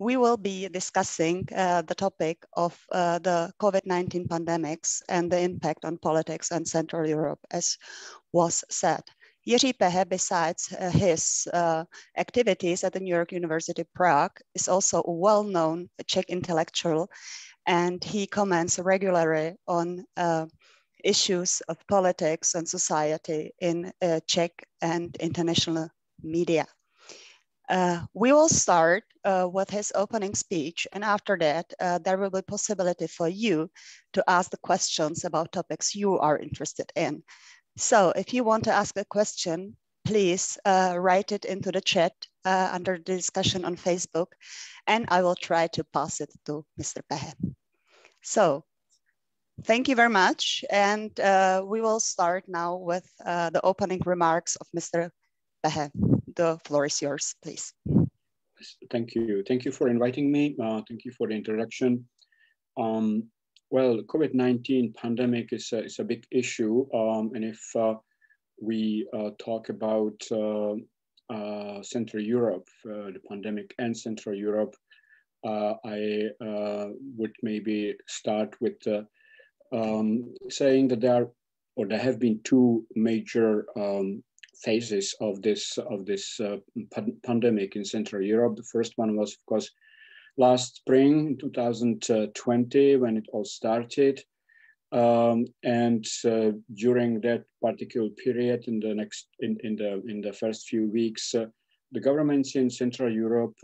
we will be discussing the topic of the COVID-19 pandemics and the impact on politics and Central Europe, as was said. Jiří Pehe, besides his activities at the New York University Prague, is also a well-known Czech intellectual, and he comments regularly on issues of politics and society in Czech and international media. We will start with his opening speech, and after that, there will be possibility for you to ask the questions about topics you are interested in. So if you want to ask a question, please write it into the chat under the discussion on Facebook, and I will try to pass it to Mr. Pehe. So thank you very much, and we will start now with the opening remarks of Mr. Pehe. The floor is yours, please. Thank you. Thank you for inviting me. Thank you for the introduction. Well, COVID-19 pandemic is a big issue. And if we talk about Central Europe, the pandemic and Central Europe, I would maybe start with saying that there have been two major phases of this pandemic in Central Europe. The first one was, of course, last spring in 2020 when it all started, and during that particular period, in the first few weeks, the governments in Central Europe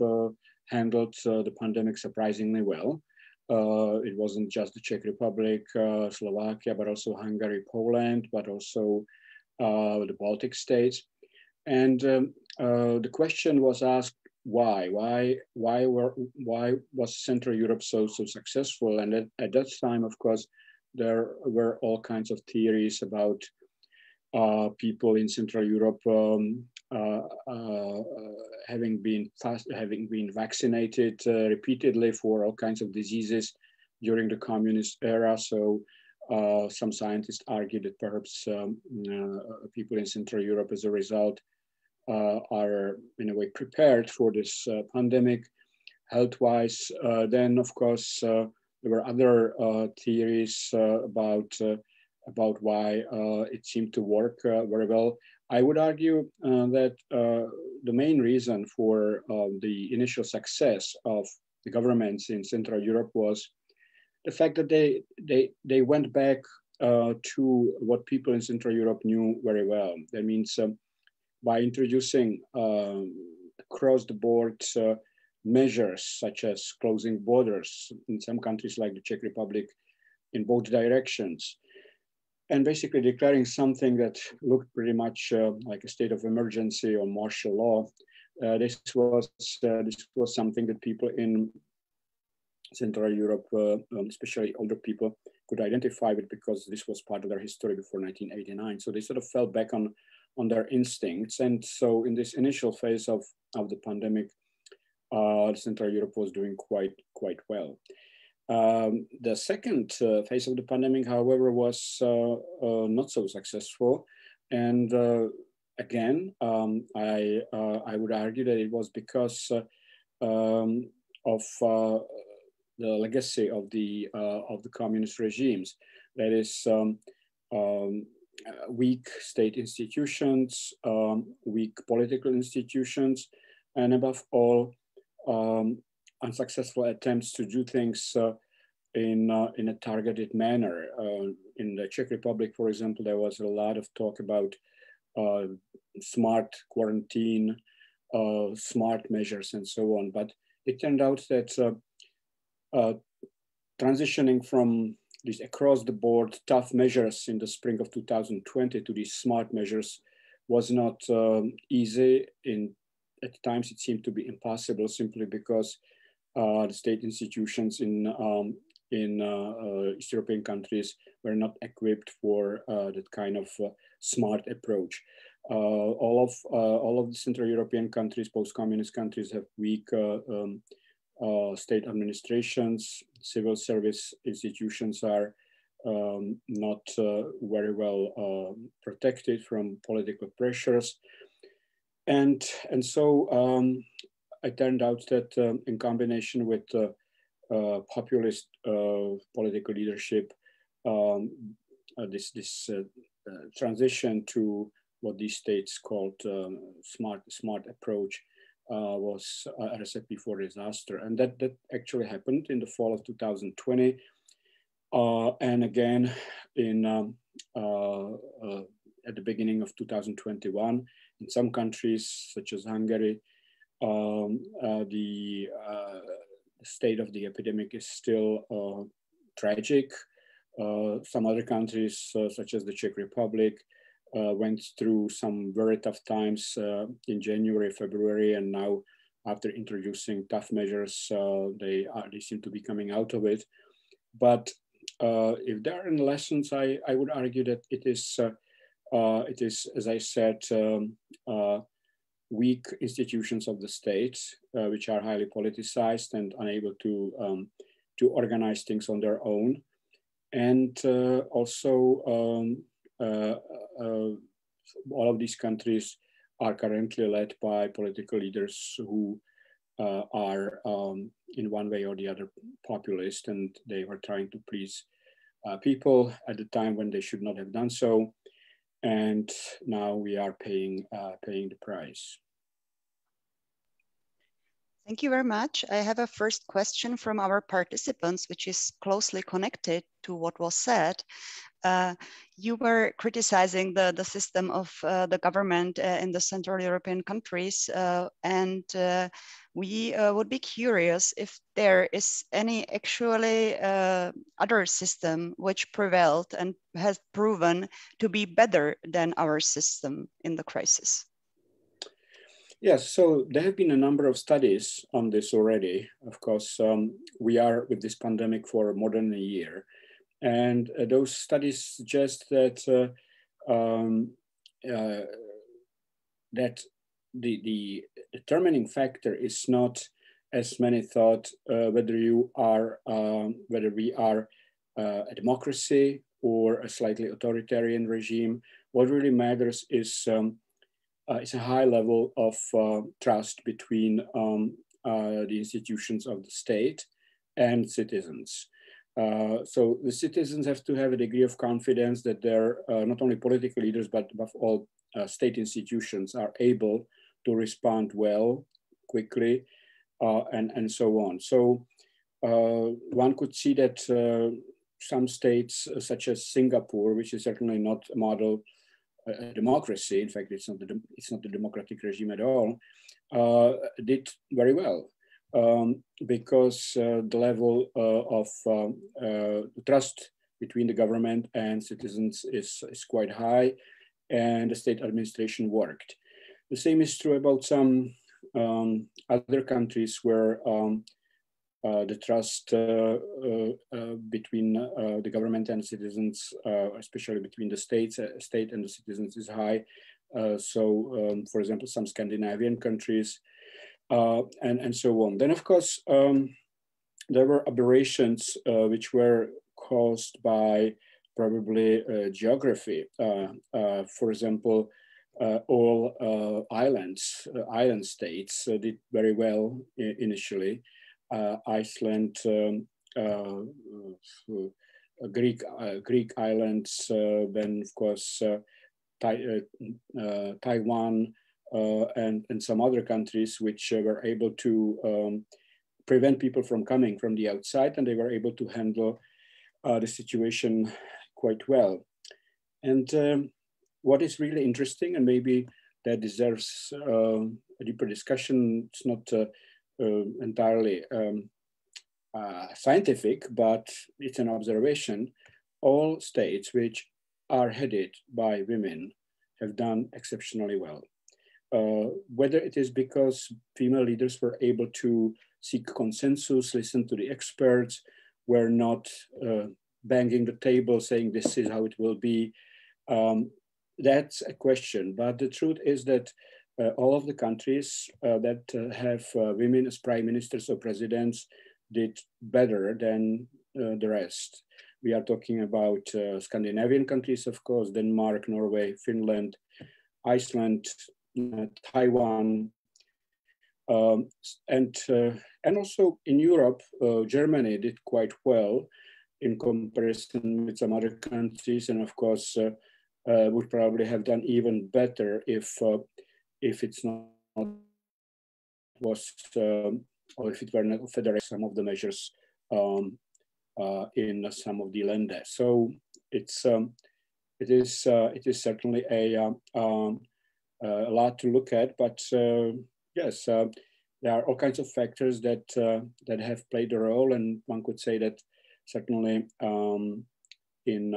handled the pandemic surprisingly well. It wasn't just the Czech Republic, Slovakia, but also Hungary, Poland, but also the Baltic states. And the question was asked, why was Central Europe so successful? And at that time, of course, there were all kinds of theories about people in Central Europe having been vaccinated repeatedly for all kinds of diseases during the communist era. So some scientists argue that perhaps people in Central Europe, as a result, are in a way prepared for this pandemic health-wise. Then, of course, there were other theories about why it seemed to work very well. I would argue that the main reason for the initial success of the governments in Central Europe was the fact that they went back to what people in Central Europe knew very well. That means by introducing across-the-board measures, such as closing borders in some countries like the Czech Republic in both directions, and basically declaring something that looked pretty much like a state of emergency or martial law. This was something that people in Central Europe, especially older people, could identify with, because this was part of their history before 1989. So they sort of fell back on their instincts. And so in this initial phase of the pandemic, Central Europe was doing quite well. The second phase of the pandemic, however, was not so successful. And again, I would argue that it was because of the legacy of the communist regimes. That is, weak state institutions, weak political institutions, and above all, unsuccessful attempts to do things in a targeted manner. In the Czech Republic, for example, there was a lot of talk about smart quarantine, smart measures, and so on. But it turned out that transitioning from these across-the-board tough measures in the spring of 2020 to these smart measures was not easy. At times, it seemed to be impossible, simply because the state institutions in East European countries were not equipped for that kind of smart approach. All of the Central European countries, post-communist countries, have weak state administrations. Civil service institutions are not very well protected from political pressures. And so it turned out that in combination with populist political leadership, this transition to what these states called smart approach was a recipe for disaster. And that actually happened in the fall of 2020. And again, at the beginning of 2021, in some countries, such as Hungary, the state of the epidemic is still tragic. Some other countries, such as the Czech Republic, went through some very tough times in January, February, and now after introducing tough measures, they seem to be coming out of it. But if there are any lessons, I would argue that it is, as I said, weak institutions of the state, which are highly politicized and unable to organize things on their own. And also, all of these countries are currently led by political leaders who are in one way or the other populist, and they were trying to please people at the time when they should not have done so. And now we are paying the price. Thank you very much. I have a first question from our participants, which is closely connected to what was said. You were criticizing the system of the government in the Central European countries, and we would be curious if there is any actually other system which prevailed and has proven to be better than our system in the crisis. Yes, so there have been a number of studies on this already. Of course, we are with this pandemic for more than a year. And those studies suggest that that the determining factor is not, as many thought, whether we are a democracy or a slightly authoritarian regime. What really matters is a high level of trust between the institutions of the state and citizens. So the citizens have to have a degree of confidence that they're not only political leaders, but above all, state institutions are able to respond well, quickly, and so on. So one could see that some states, such as Singapore, which is certainly not a model democracy, in fact, it's not a democratic regime at all, did very well. Because the level of trust between the government and citizens is quite high, and the state administration worked. The same is true about some other countries where the trust between the government and citizens, especially between the state and the citizens, is high. For example, some Scandinavian countries, and so on. Then, of course, there were aberrations which were caused by probably geography. For example, all island states did very well initially. Iceland, Greek islands, then of course Taiwan, and some other countries which were able to prevent people from coming from the outside, and they were able to handle the situation quite well. And what is really interesting, and maybe that deserves a deeper discussion, it's not entirely scientific, but it's an observation. All states which are headed by women have done exceptionally well. Whether it is because female leaders were able to seek consensus, listen to the experts, were not banging the table saying this is how it will be, that's a question. But the truth is that all of the countries that have women as prime ministers or presidents did better than the rest. We are talking about Scandinavian countries, of course, Denmark, Norway, Finland, Iceland, Taiwan, And also in Europe, Germany did quite well in comparison with some other countries, and of course would probably have done even better if it's not was or if it were not federal some of the measures in some of the Länder. So it is certainly a lot to look at, but yes, there are all kinds of factors that that have played a role, and one could say that certainly in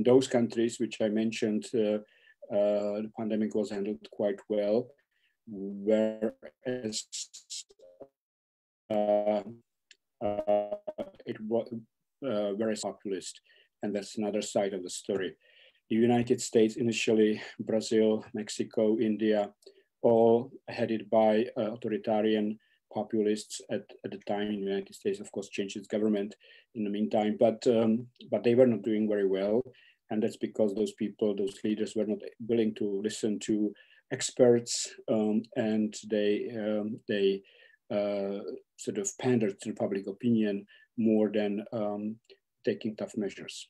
those countries which I mentioned, the pandemic was handled quite well, whereas it was very populist, and that's another side of the story. The United States initially, Brazil, Mexico, India, all headed by authoritarian populists at the time. The United States, of course, changed its government in the meantime, but they were not doing very well, and that's because those people, those leaders, were not willing to listen to experts, and they sort of pandered to public opinion more than taking tough measures.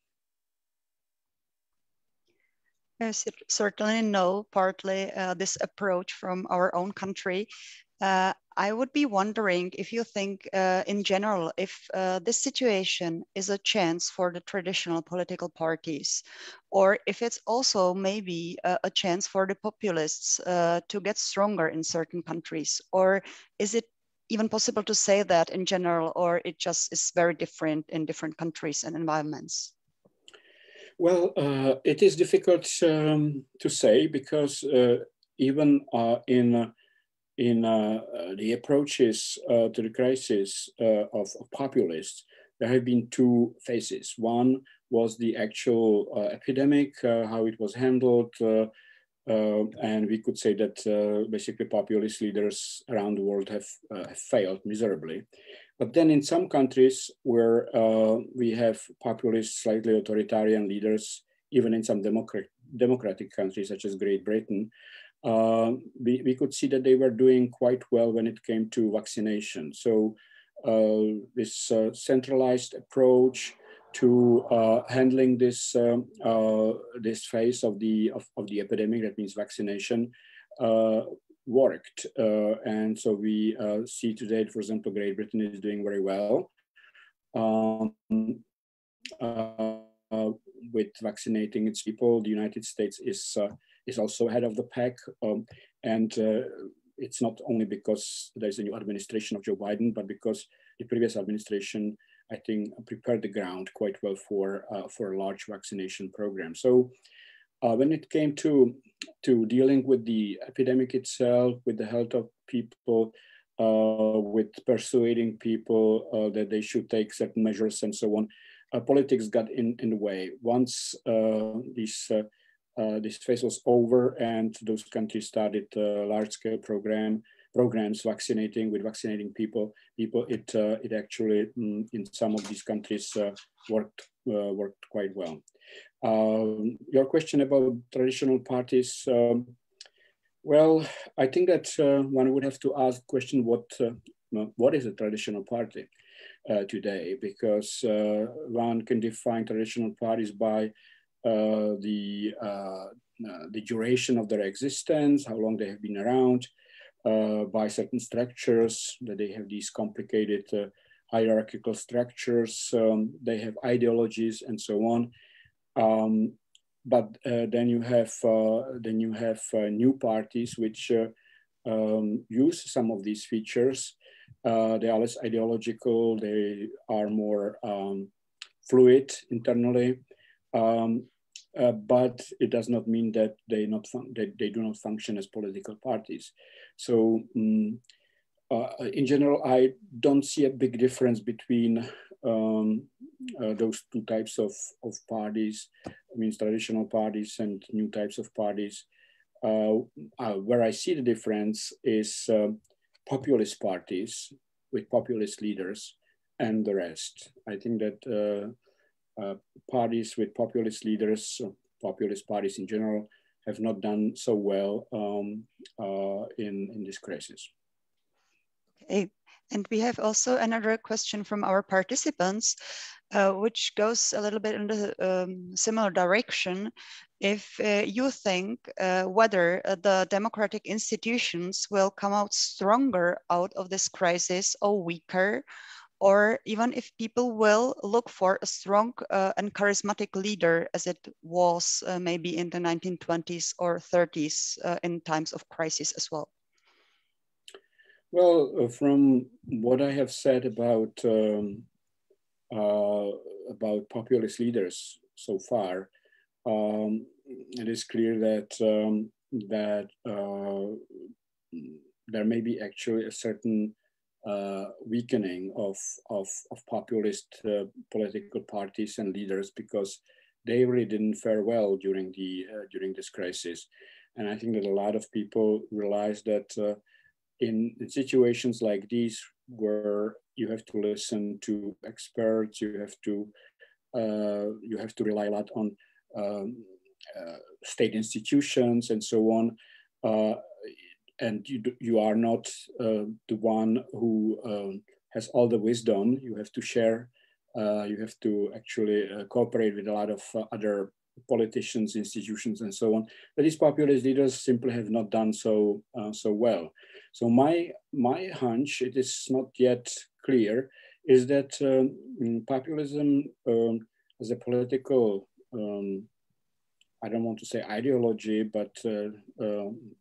I certainly know partly this approach from our own country. I would be wondering if you think in general, if this situation is a chance for the traditional political parties, or if it's also maybe a chance for the populists to get stronger in certain countries, or is it even possible to say that in general, or it just is very different in different countries and environments? Well, it is difficult to say, because even in the approaches to the crisis of populists, there have been two phases. One was the actual epidemic, how it was handled, and we could say that basically populist leaders around the world have failed miserably. But then in some countries where we have populist, slightly authoritarian leaders, even in some democratic countries such as Great Britain, we could see that they were doing quite well when it came to vaccination. So this centralized approach to handling this this phase of the epidemic, that means vaccination, worked, and so we see today, for example, Great Britain is doing very well with vaccinating its people. The United States is also ahead of the pack, and it's not only because there's a new administration of Joe Biden, but because the previous administration, I think, prepared the ground quite well for a large vaccination program. So when it came to dealing with the epidemic itself, with the health of people, with persuading people that they should take certain measures and so on, politics got in the way. Once this phase was over and those countries started large-scale programs vaccinating people, it actually in some of these countries worked quite well. Your question about traditional parties, well, I think that one would have to ask the question, what is a traditional party today? Because one can define traditional parties by the duration of their existence, how long they have been around, by certain structures, that they have these complicated hierarchical structures, they have ideologies and so on. But then you have new parties which use some of these features. They are less ideological. They are more fluid internally, but it does not mean that they do not function as political parties. So in general, I don't see a big difference between those two types of parties. I mean, traditional parties and new types of parties. Where I see the difference is populist parties with populist leaders and the rest. I think that parties with populist leaders, populist parties in general, have not done so well in this crisis. Okay. And we have also another question from our participants, which goes a little bit in the similar direction. If you think whether the democratic institutions will come out stronger out of this crisis or weaker, or even if people will look for a strong and charismatic leader as it was maybe in the 1920s or 30s in times of crisis as well. Well, from what I have said about populist leaders so far, it is clear that there may be actually a certain weakening of populist political parties and leaders, because they really didn't fare well during this crisis, and I think that a lot of people realize that. In situations like these, where you have to listen to experts, you have to rely a lot on state institutions and so on, and you are not the one who has all the wisdom. You have to share. You have to actually cooperate with a lot of other politicians, institutions, and so on. But these populist leaders simply have not done so well. So my hunch, it is not yet clear, is that populism as a political, I don't want to say ideology, but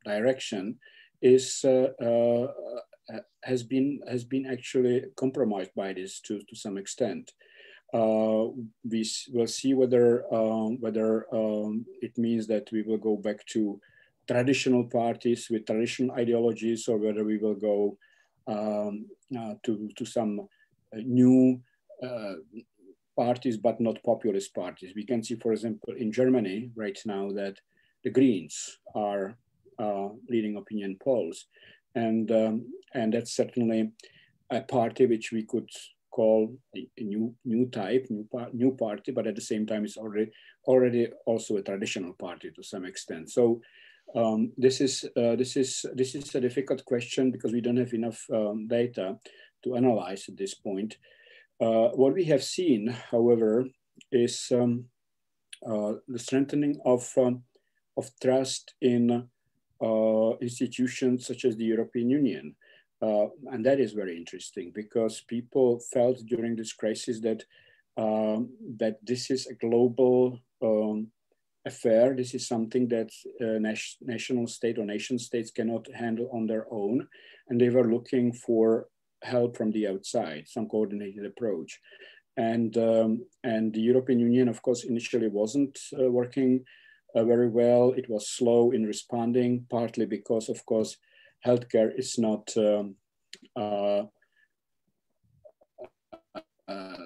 direction has been actually compromised by this to some extent. We will see whether it means that we will go back to traditional parties with traditional ideologies, or whether we will go to some new parties, but not populist parties. We can see, for example, in Germany right now that the Greens are leading opinion polls, and that's certainly a party which we could call a new party, but at the same time it's already also a traditional party to some extent. So this is a difficult question because we don't have enough data to analyze at this point. What we have seen, however, is the strengthening of trust in institutions such as the European Union. And that is very interesting, because people felt during this crisis that this is a global affair. This is something that national state or nation states cannot handle on their own. And they were looking for help from the outside, some coordinated approach. And the European Union, of course, initially wasn't working very well. It was slow in responding, partly because, of course, healthcare is not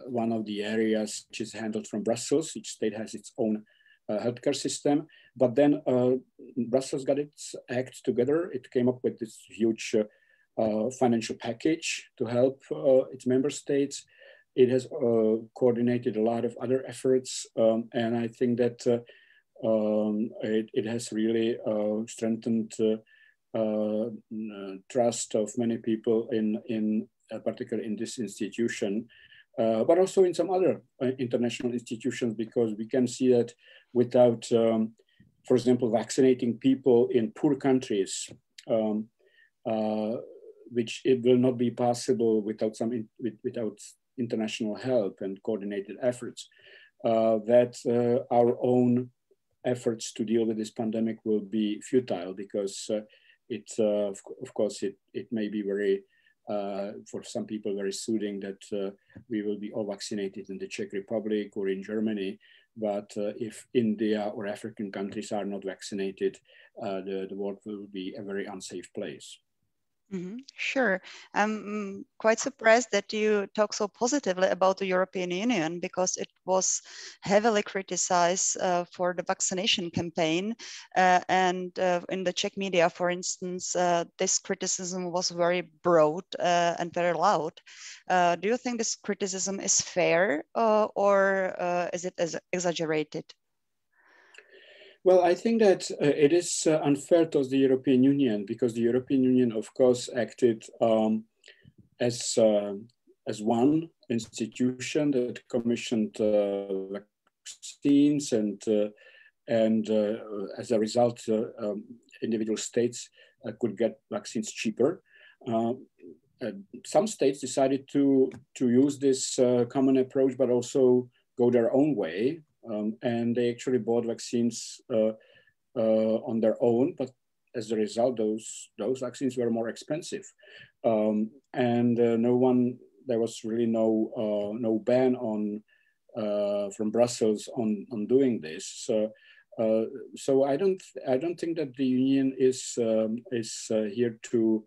one of the areas which is handled from Brussels. Each state has its own healthcare system. But then Brussels got its act together. It came up with this huge financial package to help its member states. It has coordinated a lot of other efforts. And I think that it has really strengthened trust of many people in particularly in this institution, but also in some other international institutions, because we can see that without, for example, vaccinating people in poor countries, which it will not be possible without without international help and coordinated efforts, that our own efforts to deal with this pandemic will be futile, because of course, it may be very, for some people, very soothing that we will be all vaccinated in the Czech Republic or in Germany. But if India or African countries are not vaccinated, the world will be a very unsafe place. Mm-hmm. Sure. I'm quite surprised that you talk so positively about the European Union, because it was heavily criticized for the vaccination campaign. And in the Czech media, for instance, this criticism was very broad and very loud. Do you think this criticism is fair, or is it exaggerated? Well, I think that it is unfair to the European Union, because the European Union, of course, acted as one institution that commissioned vaccines, and as a result, individual states could get vaccines cheaper. Some states decided to use this common approach, but also go their own way. And they actually bought vaccines on their own, but as a result, those vaccines were more expensive. There was really no ban from Brussels on doing this. So I don't think that the union is here to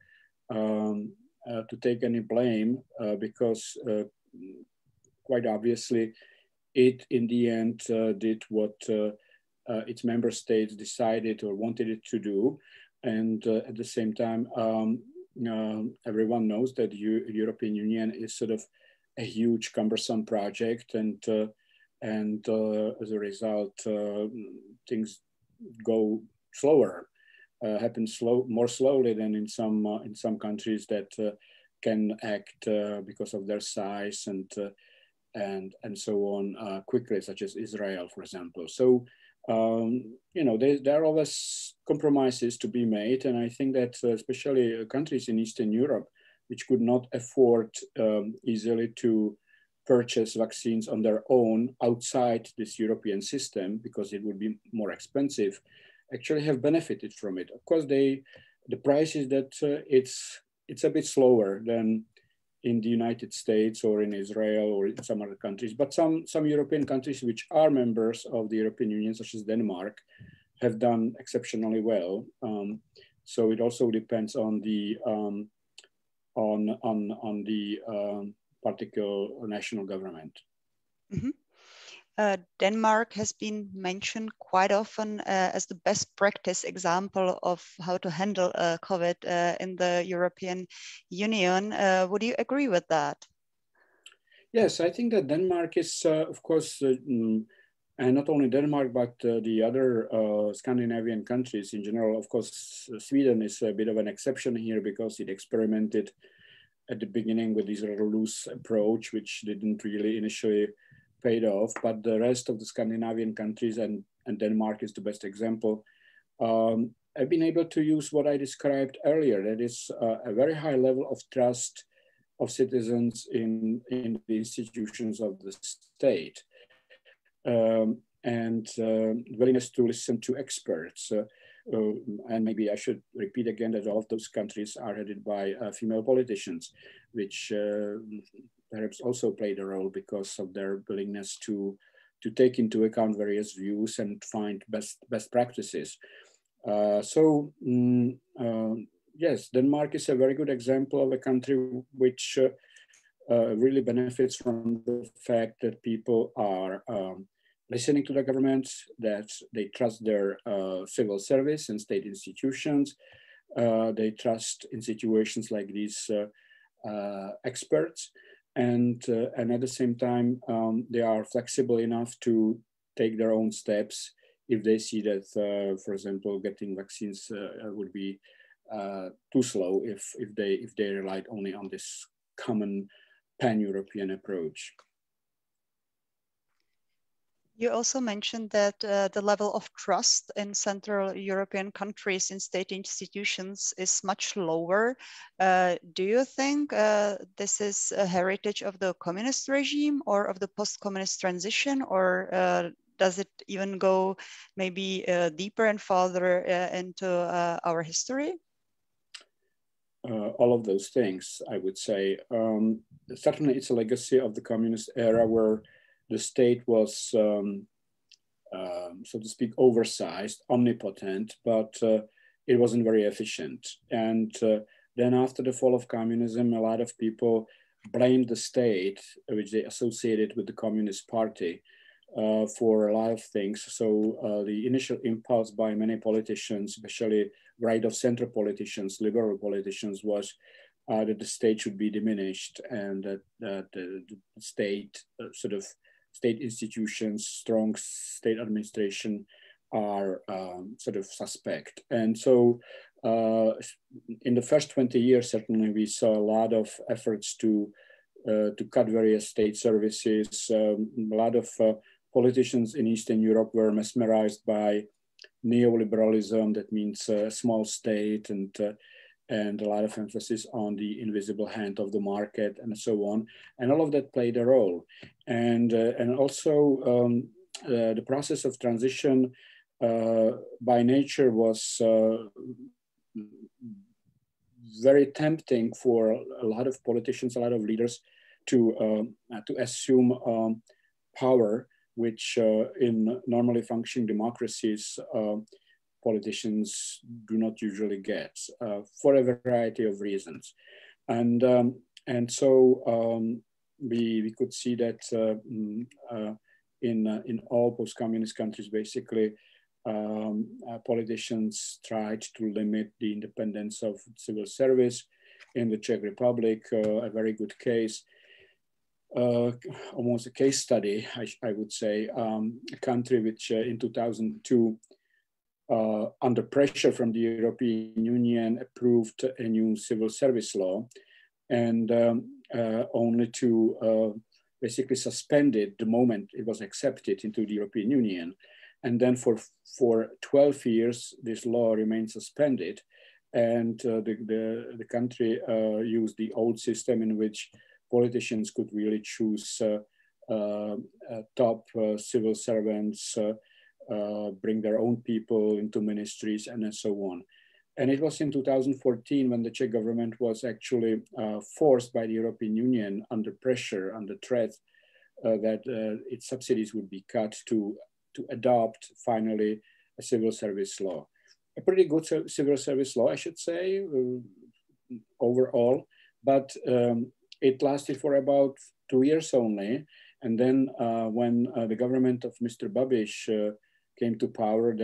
take any blame, because quite obviously it in the end did what its member states decided or wanted it to do, and at the same time everyone knows that the European Union is sort of a huge cumbersome project, and as a result things go slower, happen more slowly than in some countries that can act because of their size and so on quickly, such as Israel, for example. So there are always compromises to be made, and I think that especially countries in Eastern Europe, which could not afford easily to purchase vaccines on their own outside this European system because it would be more expensive, actually have benefited from it. Of course, the price is that it's a bit slower than in the United States or in Israel or in some other countries, but some European countries which are members of the European Union, such as Denmark, have done exceptionally well. So it also depends on the particular national government. Mm-hmm. Denmark has been mentioned quite often as the best practice example of how to handle COVID in the European Union. Would you agree with that? Yes, I think that Denmark is, of course, and not only Denmark, but the other Scandinavian countries in general. Of course, Sweden is a bit of an exception here because it experimented at the beginning with this rather loose approach, which didn't really initially paid off, but the rest of the Scandinavian countries, and Denmark is the best example, have been able to use what I described earlier, that is a very high level of trust of citizens in the institutions of the state, and willingness to listen to experts. And maybe I should repeat again that all of those countries are headed by female politicians, which perhaps also played a role because of their willingness to take into account various views and find best practices. Yes, Denmark is a very good example of a country which really benefits from the fact that people are listening to the government, that they trust their civil service and state institutions. They trust in situations like these experts. And at the same time, they are flexible enough to take their own steps if they see that, for example, getting vaccines would be too slow if they relied only on this common pan-European approach. You also mentioned that the level of trust in Central European countries in state institutions is much lower. Do you think this is a heritage of the communist regime or of the post-communist transition, or does it even go maybe deeper and farther into our history? All of those things, I would say. Certainly it's a legacy of the communist era where the state was, so to speak, oversized, omnipotent, but it wasn't very efficient. And then after the fall of communism, a lot of people blamed the state, which they associated with the Communist Party, for a lot of things. So the initial impulse by many politicians, especially right of center politicians, liberal politicians, was that the state should be diminished and that the state state institutions, strong state administration are sort of suspect. And so in the first 20 years, certainly we saw a lot of efforts to cut various state services. A lot of politicians in Eastern Europe were mesmerized by neoliberalism. That means small state and a lot of emphasis on the invisible hand of the market and so on. And all of that played a role. And also the process of transition by nature was very tempting for a lot of politicians, a lot of leaders to assume power, which in normally functioning democracies, politicians do not usually get for a variety of reasons. And so we could see that in all post-communist countries, basically, politicians tried to limit the independence of civil service. In the Czech Republic, a very good case, almost a case study, I would say, a country which in 2002, under pressure from the European Union, approved a new civil service law, and only to basically suspend it the moment it was accepted into the European Union. And then for 12 years, this law remained suspended. And the country used the old system in which politicians could really choose top civil servants, bring their own people into ministries, and so on. And it was in 2014 when the Czech government was actually forced by the European Union under pressure, under threat, that its subsidies would be cut to adopt finally a civil service law. A pretty good civil service law, I should say, overall, but it lasted for about 2 years only. And then when the government of Mr. Babiš came to power,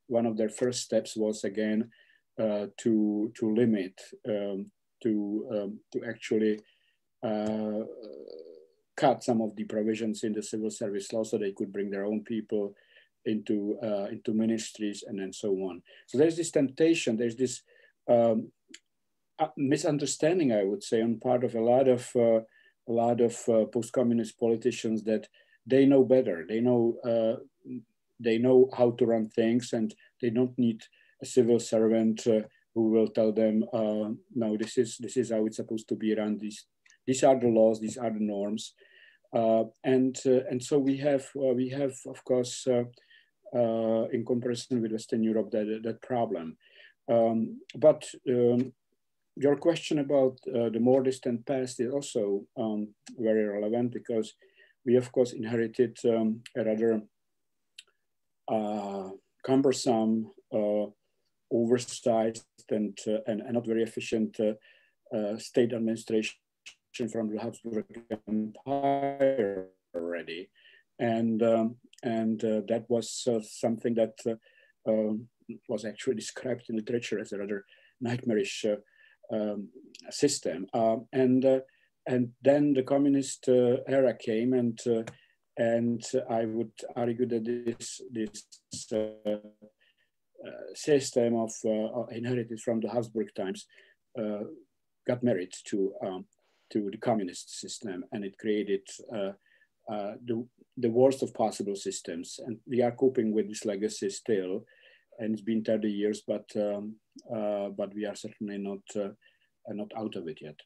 one of their first steps was again to limit, to actually cut some of the provisions in the civil service law so they could bring their own people into ministries and so on. So there's this temptation, there's this misunderstanding, I would say, on part of a lot of post-communist politicians that they know better. They know how to run things, and they don't need a civil servant who will tell them, no, this is how it's supposed to be run. These are the laws, these are the norms, and so we have of course in comparison with Western Europe that problem. But your question about the more distant past is also very relevant, because we of course inherited a rather cumbersome, oversized and not very efficient state administration from the Habsburg Empire already, and that was something that was actually described in literature as a rather nightmarish system. And then the communist era came, and I would argue that this system of inherited from the Habsburg times got married to the communist system, and it created the worst of possible systems. And we are coping with this legacy still, and it's been 30 years, but we are certainly not out of it yet.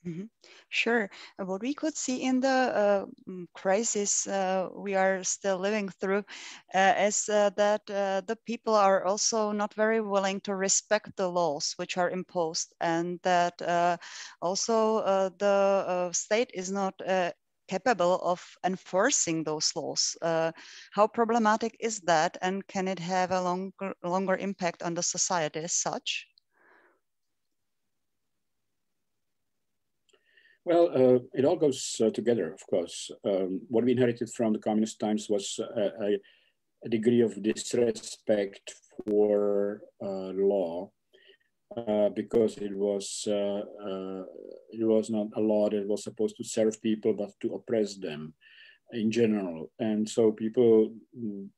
Mm-hmm. Sure. What we could see in the crisis we are still living through is that the people are also not very willing to respect the laws which are imposed, and that also the state is not capable of enforcing those laws. How problematic is that, and can it have a longer impact on the society as such? Well, it all goes together, of course. What we inherited from the communist times was a degree of disrespect for law, because it was not a law that was supposed to serve people, but to oppress them. in general. And so people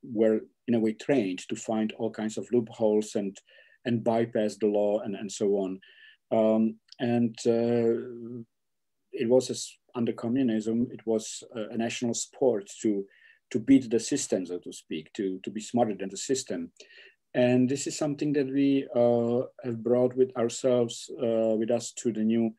were in a way trained to find all kinds of loopholes and bypass the law and so on. It was under communism, it was a national sport to beat the system, so to speak, to be smarter than the system. And this is something that we have brought with ourselves, with us to the new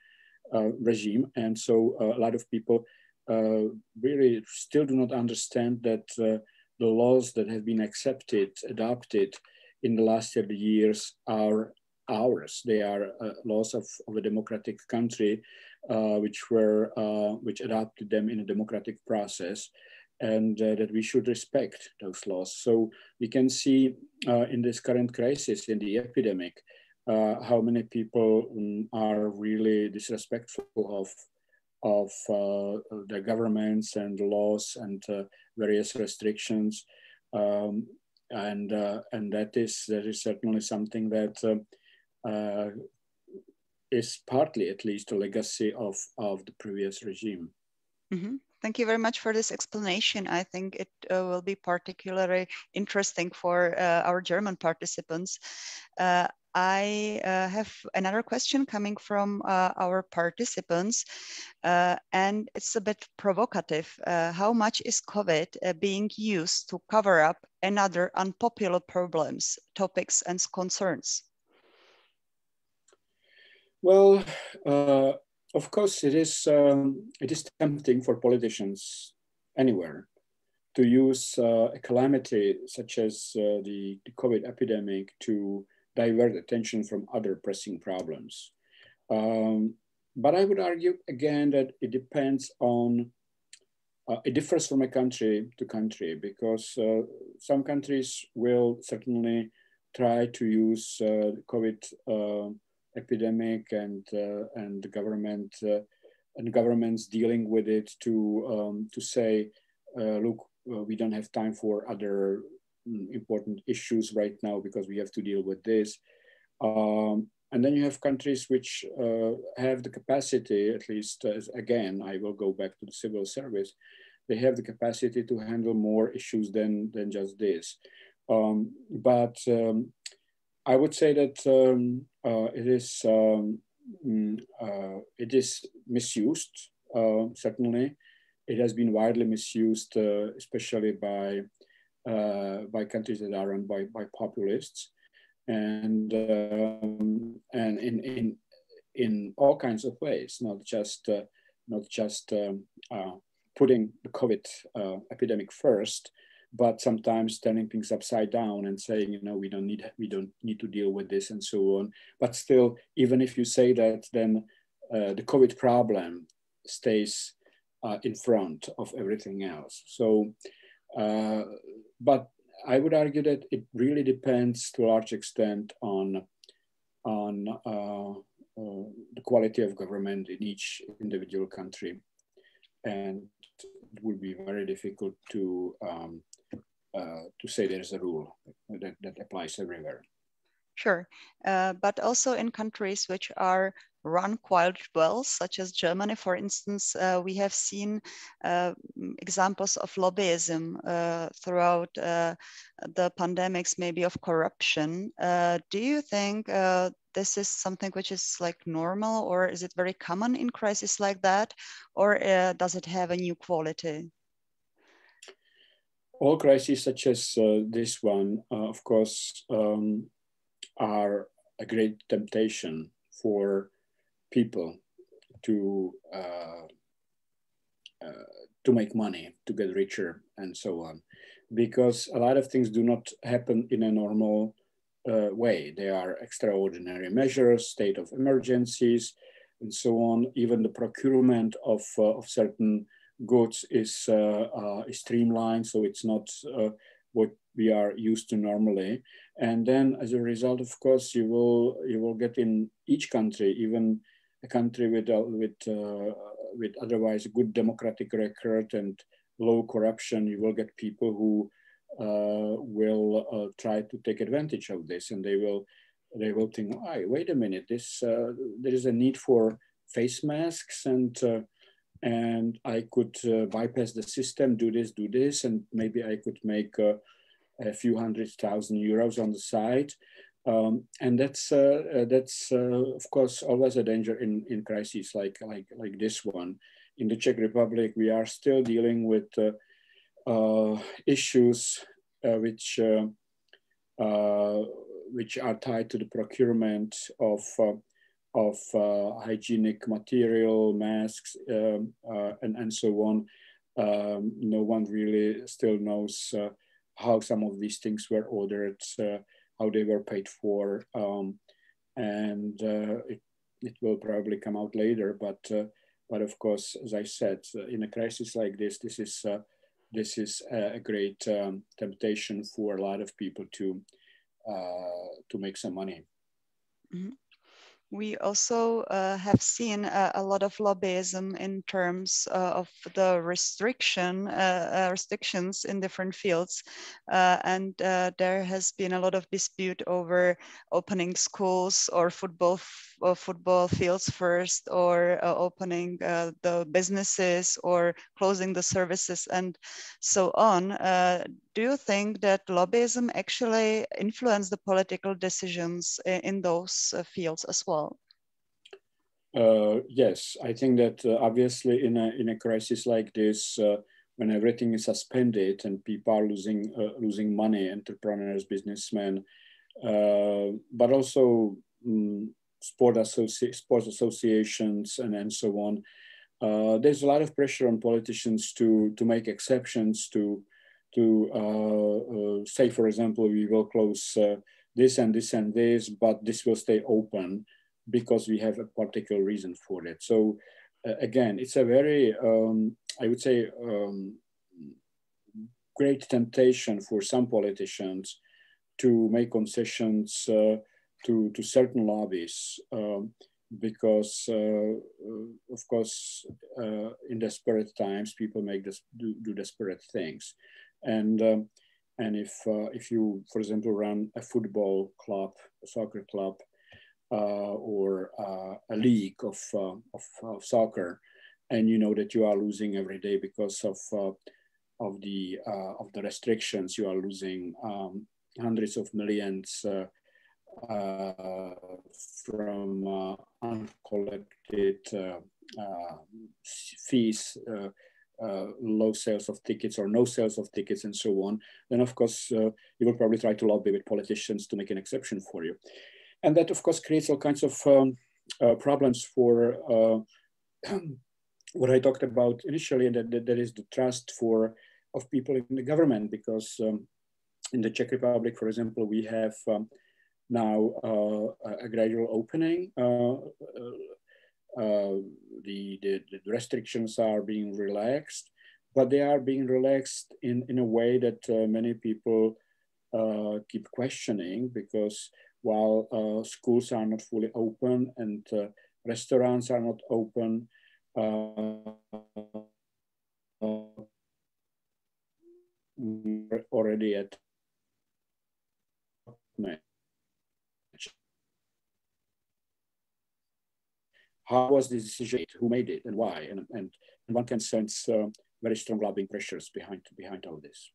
regime. And so a lot of people really still do not understand that the laws that have been accepted, adopted in the last 30 years are ours. They are laws of a democratic country, which adopted them in a democratic process, and that we should respect those laws. So we can see in this current crisis, in the epidemic, how many people are really disrespectful of the governments and the laws and various restrictions, and that is certainly something that is partly, at least, a legacy of the previous regime. Mm-hmm. Thank you very much for this explanation. I think it will be particularly interesting for our German participants. I have another question coming from our participants, and it's a bit provocative. How much is COVID being used to cover up another unpopular problems, topics, and concerns? Well, of course, it is tempting for politicians anywhere to use a calamity such as the COVID epidemic to divert attention from other pressing problems. But I would argue again that it depends on, it differs from a country to country, because some countries will certainly try to use the COVID epidemic and the government and governments dealing with it to say, look, we don't have time for other important issues right now because we have to deal with this. And then you have countries which have the capacity, at least again, I will go back to the civil service, they have the capacity to handle more issues than just this. But I would say that it is misused, certainly. It has been widely misused, especially by countries that are run by populists, and in all kinds of ways, not just putting the COVID epidemic first, but sometimes turning things upside down and saying, you know, we don't need to deal with this and so on. But still, even if you say that, then the COVID problem stays in front of everything else. So, but I would argue that it really depends to a large extent on the quality of government in each individual country, and it would be very difficult to say there's a rule that applies everywhere. Sure, but also in countries which are run quite well, such as Germany, for instance, we have seen examples of lobbyism throughout the pandemics, maybe of corruption. Do you think this is something which is like normal, or is it very common in crises like that, or does it have a new quality? All crises such as this one, of course, are a great temptation for people to make money, to get richer, and so on, because a lot of things do not happen in a normal way. They are extraordinary measures, state of emergencies, and so on. Even the procurement of certain goods is streamlined, so it's not what we are used to normally. And then, as a result, of course, you will get in each country, even a country with otherwise a good democratic record and low corruption, you will get people who will try to take advantage of this, and they will think, oh, wait a minute, there is a need for face masks, and and I could bypass the system, do this, and maybe I could make a few €100,000 on the side. And that's of course always a danger in crises like this one. In the Czech Republic, we are still dealing with issues which are tied to the procurement of hygienic material, masks, and so on. No one really still knows how some of these things were ordered, how they were paid for, and it will probably come out later. But of course, as I said, in a crisis like this, this is a great temptation for a lot of people to make some money. Mm-hmm. We also have seen a lot of lobbyism in terms of the restrictions in different fields. And there has been a lot of dispute over opening schools or football fields first, or opening the businesses or closing the services and so on. Do you think that lobbyism actually influenced the political decisions in those fields as well? Yes, I think that obviously in a crisis like this, when everything is suspended and people are losing money, entrepreneurs, businessmen, but also sports associations and so on. There's a lot of pressure on politicians to make exceptions, to say, for example, we will close this and this and this, but this will stay open because we have a particular reason for it. So again, it's a very, I would say, great temptation for some politicians to make concessions to certain lobbies, because of course, in desperate times, people do desperate things. And if you, for example, run a football club, a soccer club, or a league of soccer, and you know that you are losing every day because of the restrictions, you are losing hundreds of millions from uncollected fees, low sales of tickets or no sales of tickets and so on, then of course you will probably try to lobby with politicians to make an exception for you. And that of course creates all kinds of problems for what I talked about initially, and that is the trust of people in the government, because in the Czech Republic, for example, we have now a gradual opening. The restrictions are being relaxed, but they are being relaxed in a way that many people keep questioning, because while schools are not fully open and restaurants are not open, we're already at how was this decision made? Who made it and why? And one can sense very strong lobbying pressures behind all this.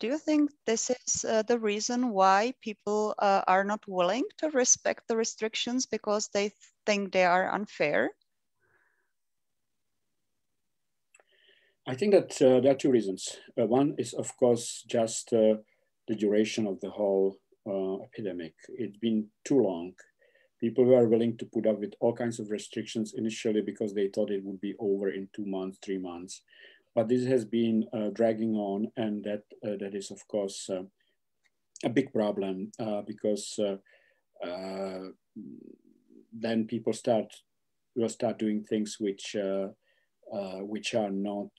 Do you think this is the reason why people are not willing to respect the restrictions, because they think they are unfair? I think that there are two reasons. One is, of course, just the duration of the whole epidemic. It's been too long. People were willing to put up with all kinds of restrictions initially because they thought it would be over in 2 months, 3 months. But this has been dragging on, and that is, of course, a big problem because then people will start doing things which are not,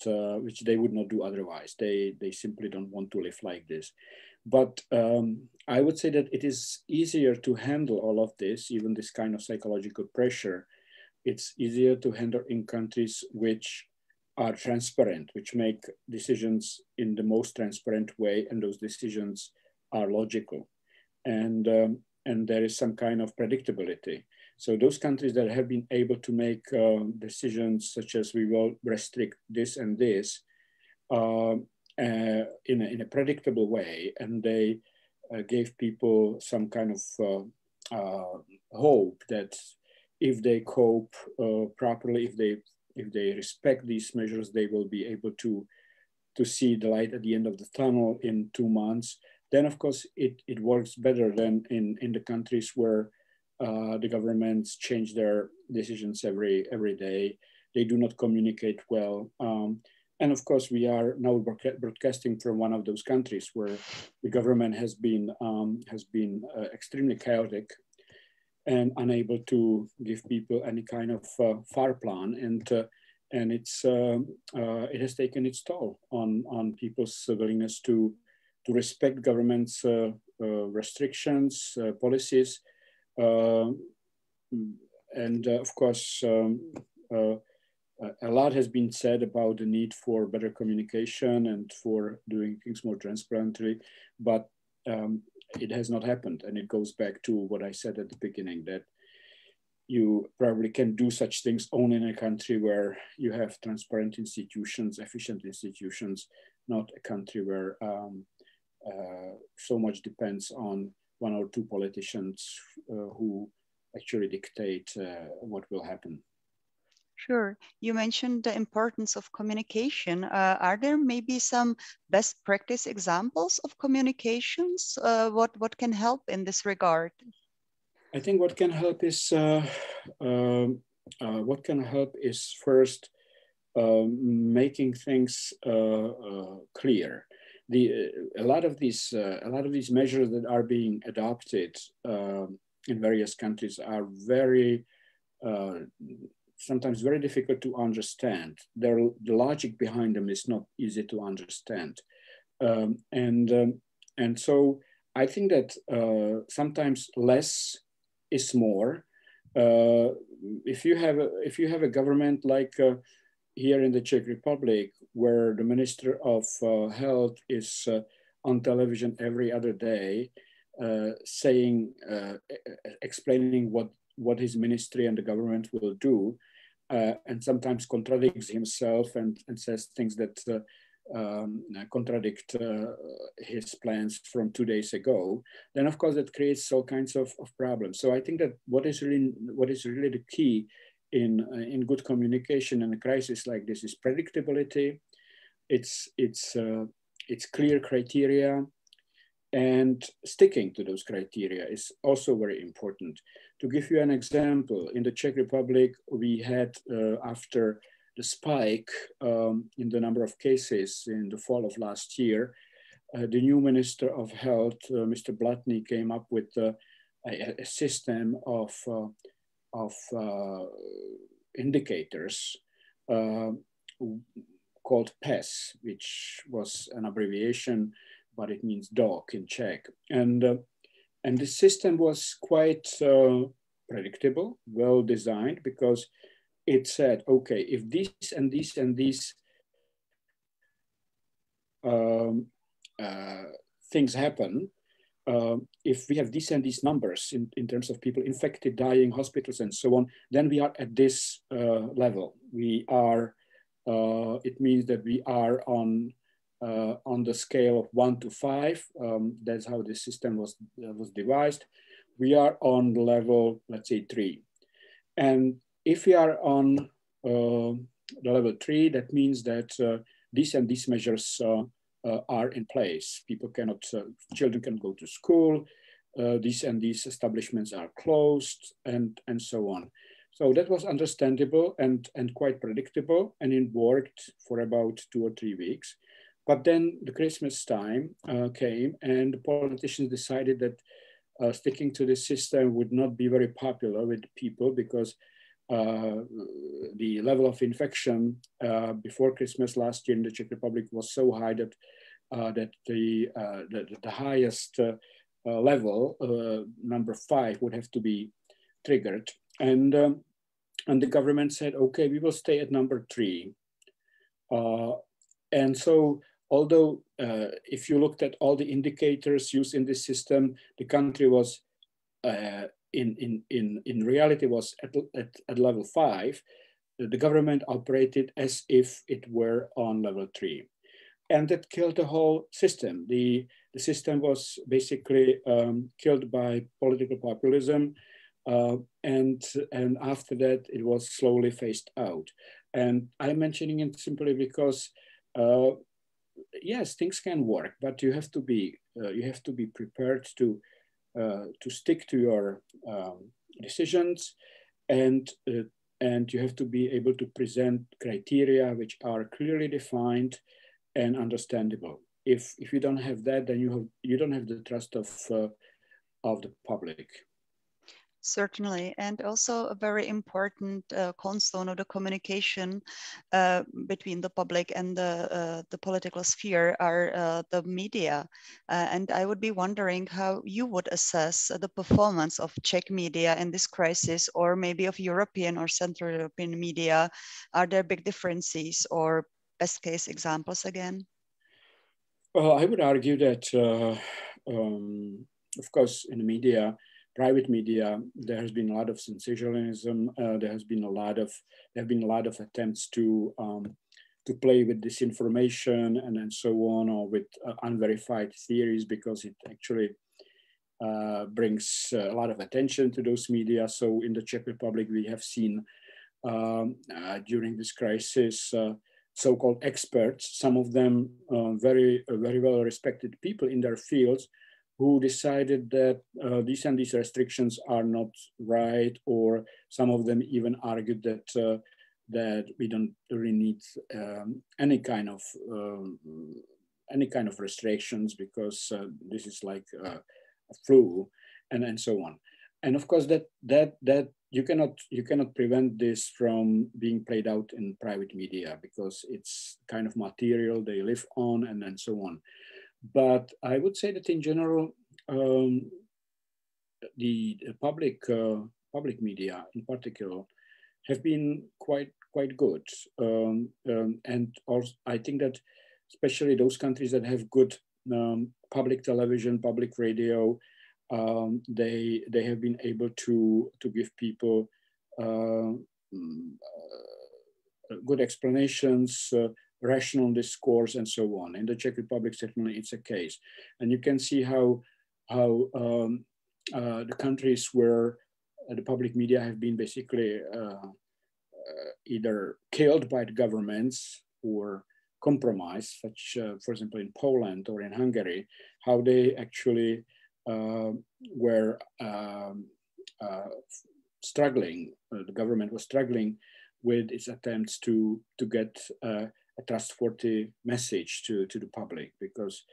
which they would not do otherwise. They simply don't want to live like this. But I would say that it is easier to handle all of this, even this kind of psychological pressure. It's easier to handle in countries which are transparent, which make decisions in the most transparent way, and those decisions are logical. And there is some kind of predictability. So those countries that have been able to make decisions such as we will restrict this and this in a predictable way, and they gave people some kind of hope that if they cope properly, if they respect these measures, they will be able to see the light at the end of the tunnel in 2 months. Then, of course, it works better than in the countries where the governments change their decisions every day. They do not communicate well. And of course, we are now broadcasting from one of those countries where the government has been extremely chaotic and unable to give people any kind of far plan, and it has taken its toll on people's willingness to respect government's restrictions, policies, and of course, a lot has been said about the need for better communication and for doing things more transparently, but it has not happened. And it goes back to what I said at the beginning, that you probably can do such things only in a country where you have transparent institutions, efficient institutions, not a country where so much depends on 1 or 2 politicians who actually dictate what will happen. Sure. You mentioned the importance of communication. Are there maybe some best practice examples of communications? What can help in this regard? I think what can help is first making things clear. A lot of these measures that are being adopted in various countries are sometimes very difficult to understand. The logic behind them is not easy to understand, and so I think that sometimes less is more. If you have a government like here in the Czech Republic, where the Minister of Health is on television every other day, explaining what his ministry and the government will do, and sometimes contradicts himself and says things that contradict his plans from 2 days ago, then of course that creates all kinds of problems. So I think that what is really the key in good communication in a crisis like this is predictability. It's clear criteria, and sticking to those criteria is also very important. To give you an example, in the Czech Republic, we had, after the spike in the number of cases in the fall of last year, the new Minister of Health, Mr. Blatný, came up with a system of indicators called Pehe, which was an abbreviation, but it means dog in Czech. And the system was quite predictable, well designed, because it said, okay, if these and these and these things happen, if we have these and these numbers in terms of people infected, dying, hospitals, and so on, then we are at this level. We are, it means that we are on the scale of 1 to 5. That's how the system was devised. We are on the level, let's say 3. And if we are on the level 3, that means that these and these measures are in place. People cannot, children can go to school, these and these establishments are closed, and so on. So that was understandable and quite predictable, and it worked for about 2 or 3 weeks. But then the Christmas time came, and the politicians decided that sticking to this system would not be very popular with people, because the level of infection before Christmas last year in the Czech Republic was so high that the highest level, number 5, would have to be triggered. And the government said, okay, we will stay at number 3. And so, although if you looked at all the indicators used in this system, the country was in reality was at level 5, the government operated as if it were on level 3. And that killed the whole system. The system was basically killed by political populism. And after that, it was slowly phased out. And I'm mentioning it simply because, yes, things can work, but you have to be prepared to stick to your decisions, and you have to be able to present criteria which are clearly defined and understandable. If you don't have that, then you don't have the trust of the public. Certainly, and also a very important cornerstone of the communication between the public and the political sphere are the media. And I would be wondering how you would assess the performance of Czech media in this crisis, or maybe of European or Central European media. Are there big differences or best case examples again? Well, I would argue that, of course, in the media, private media, there has been a lot of sensationalism. There have been a lot of attempts to play with disinformation and so on, or with unverified theories, because it actually brings a lot of attention to those media. So in the Czech Republic, we have seen during this crisis so-called experts, some of them very well respected people in their fields, who decided that these and these restrictions are not right, or some of them even argued that that we don't really need any kind of restrictions, because this is like a flu, and so on. And of course, that you cannot prevent this from being played out in private media, because it's kind of material they live on, and so on. But I would say that in general, the public media in particular have been quite good, and also I think that especially those countries that have good public television, public radio, they have been able to give people good explanations, rational discourse, and so on. In the Czech Republic, certainly it's a case. And you can see how the countries where the public media have been basically either killed by the governments or compromised, such, for example, in Poland or in Hungary, how they actually were struggling. The government was struggling with its attempts to get a trustworthy message to the public, because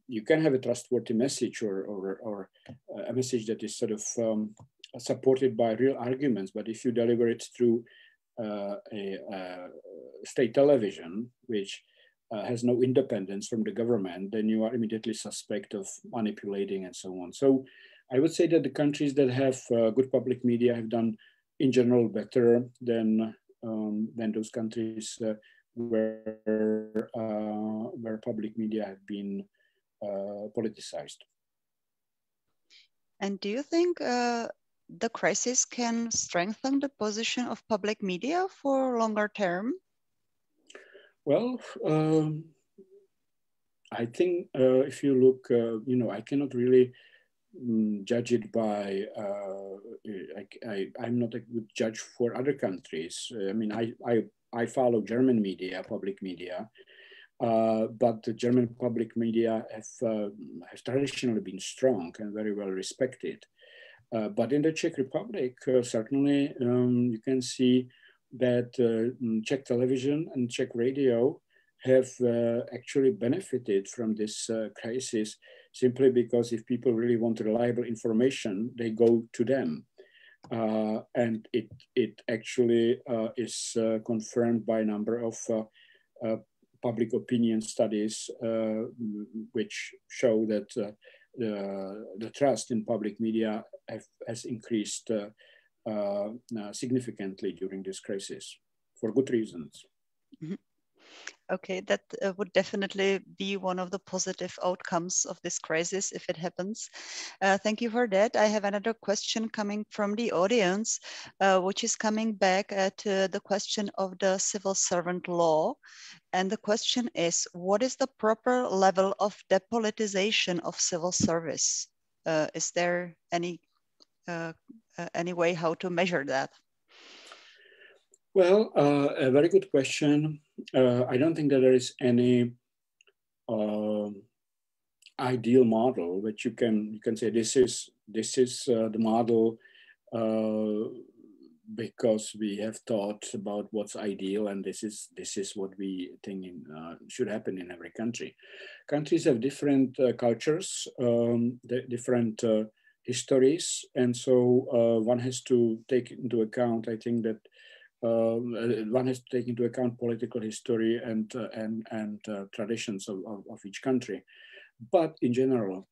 you can have a trustworthy message or a message that is sort of supported by real arguments, but if you deliver it through a state television, which has no independence from the government, then you are immediately suspect of manipulating and so on. So I would say that the countries that have good public media have done in general better than those countries where public media have been politicized. And do you think the crisis can strengthen the position of public media for longer term? Well, I think if you look, I cannot really judge it by, I'm not a good judge for other countries. I mean, I follow German media, public media, but the German public media have traditionally been strong and very well respected. But in the Czech Republic, certainly you can see that Czech television and Czech radio have actually benefited from this crisis, simply because if people really want reliable information, they go to them. And it actually is confirmed by a number of public opinion studies, which show that the trust in public media has increased significantly during this crisis, for good reasons. Mm-hmm. Okay, that would definitely be one of the positive outcomes of this crisis if it happens. Thank you for that. I have another question coming from the audience, which is coming back to the question of the civil servant law. And the question is, what is the proper level of depolitization of civil service? Is there any way how to measure that? Well, a very good question. I don't think that there is any ideal model that you can say this is the model because we have thought about what's ideal, and this is what we think should happen in every country. Countries have different cultures, different histories, and so one has to take into account, I think, that one has to take into account political history and traditions of each country. But in general,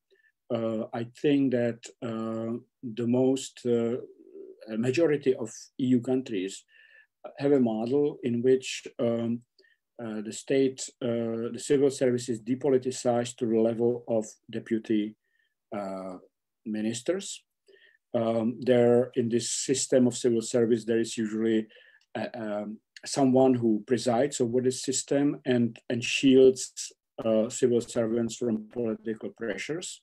I think that the majority of EU countries have a model in which the state, the civil service is depoliticized to the level of deputy ministers. There, in this system of civil service, there is usually someone who presides over this system and shields civil servants from political pressures.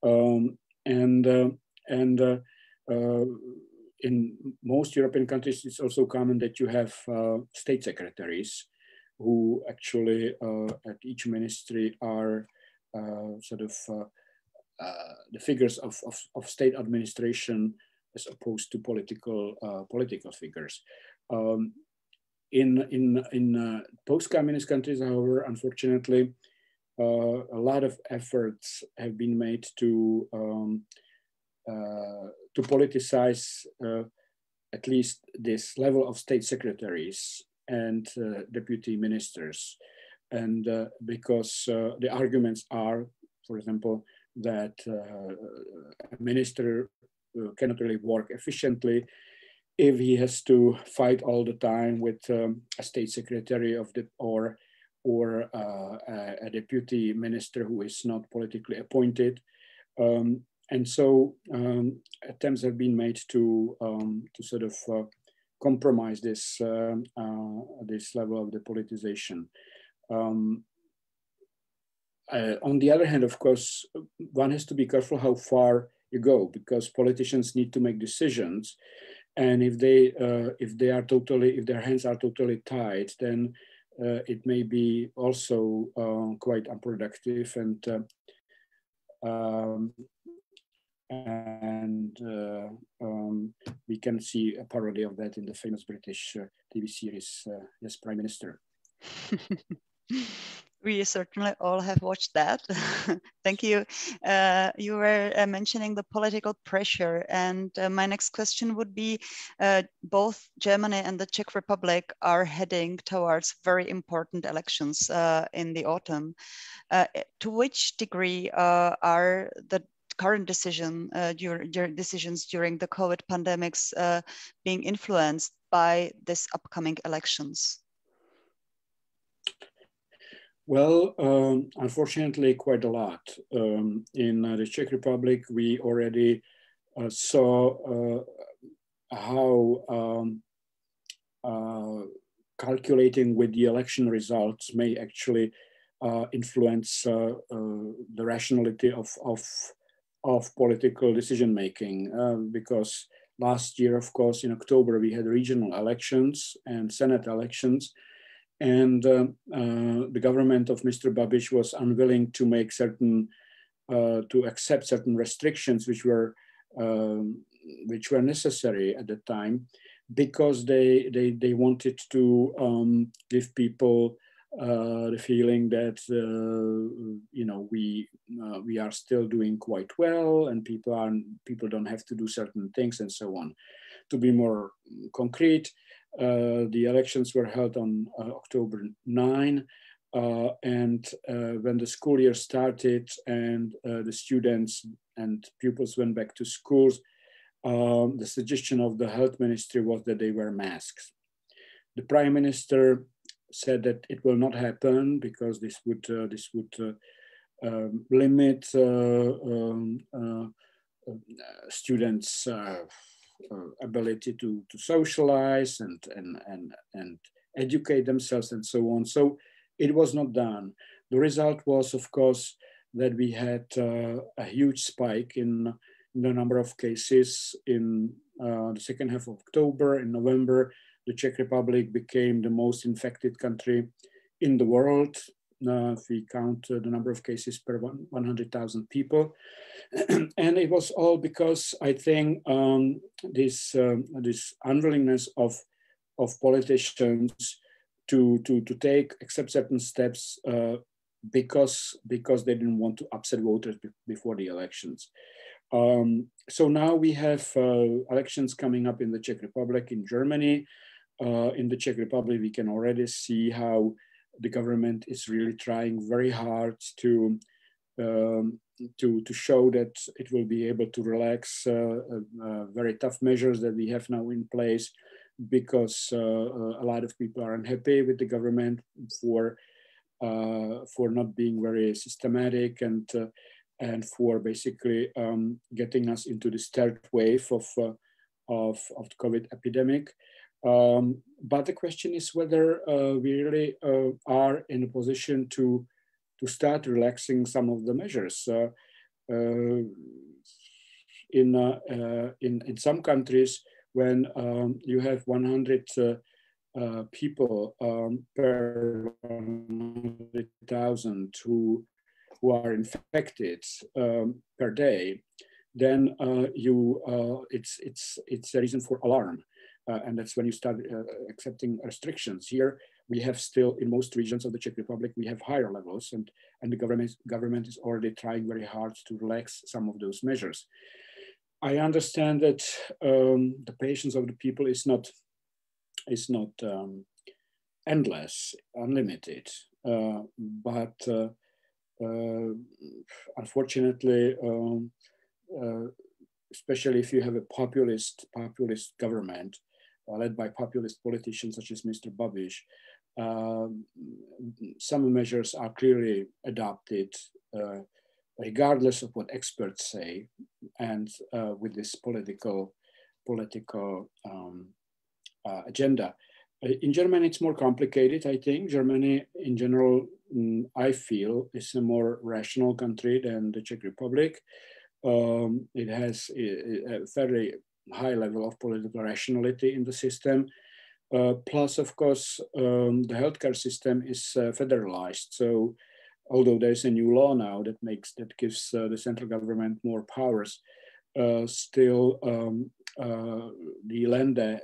In most European countries, it's also common that you have state secretaries who actually at each ministry are the figures of state administration as opposed to political figures. In post-communist countries, however, unfortunately, a lot of efforts have been made to politicize at least this level of state secretaries and deputy ministers. And because the arguments are, for example, that a minister cannot really work efficiently if he has to fight all the time with a state secretary or a deputy minister who is not politically appointed. And so attempts have been made to sort of compromise this level of the politicization. On the other hand, of course, one has to be careful how far you go, because politicians need to make decisions, and if their hands are totally tied, then it may be also quite unproductive, and we can see a parody of that in the famous British TV series, Yes, Prime Minister. We certainly all have watched that. Thank you. You were mentioning the political pressure, and my next question would be, both Germany and the Czech Republic are heading towards very important elections in the autumn. To which degree are the current decisions during the COVID pandemics being influenced by these upcoming elections? Well, unfortunately, quite a lot. In the Czech Republic, we already saw how calculating with the election results may actually influence the rationality of political decision-making. Because last year, of course, in October, we had regional elections and Senate elections. And the government of Mr. Babiš was unwilling to make to accept certain restrictions which were necessary at the time, because they wanted to give people the feeling that we are still doing quite well, and people don't have to do certain things and so on. To be more concrete, the elections were held on October 9, and when the school year started and the students and pupils went back to schools, the suggestion of the health ministry was that they wear masks. The prime minister said that it will not happen because this would limit students' ability to socialize and educate themselves and so on. So it was not done. The result was, of course, that we had a huge spike in the number of cases in the second half of October. In November, the Czech Republic became the most infected country in the world. If we count the number of cases per 100,000 people. And it was all because I think this unwillingness of politicians to take, accept certain steps because they didn't want to upset voters before the elections. So now we have elections coming up in the Czech Republic, in Germany. In the Czech Republic, we can already see how the government is really trying very hard to show that it will be able to relax very tough measures that we have now in place, because a lot of people are unhappy with the government for not being very systematic and for basically getting us into this third wave of the COVID epidemic. But the question is whether we really are in a position to start relaxing some of the measures. In some countries, when you have 100 people per 100,000 who are infected per day, then it's a reason for alarm. And that's when you start accepting restrictions. Here, we have still, in most regions of the Czech Republic, we have higher levels, and the government is already trying very hard to relax some of those measures. I understand that the patience of the people is not endless, unlimited, but unfortunately, especially if you have a populist government, led by populist politicians such as Mr. Babiš, some measures are clearly adopted, regardless of what experts say, and with this political agenda. In Germany, it's more complicated, I think. Germany, in general, I feel, is a more rational country than the Czech Republic. It has a very high level of political rationality in the system. Plus, of course, the healthcare system is federalized. So, although there's a new law now that gives the central government more powers, still the Länder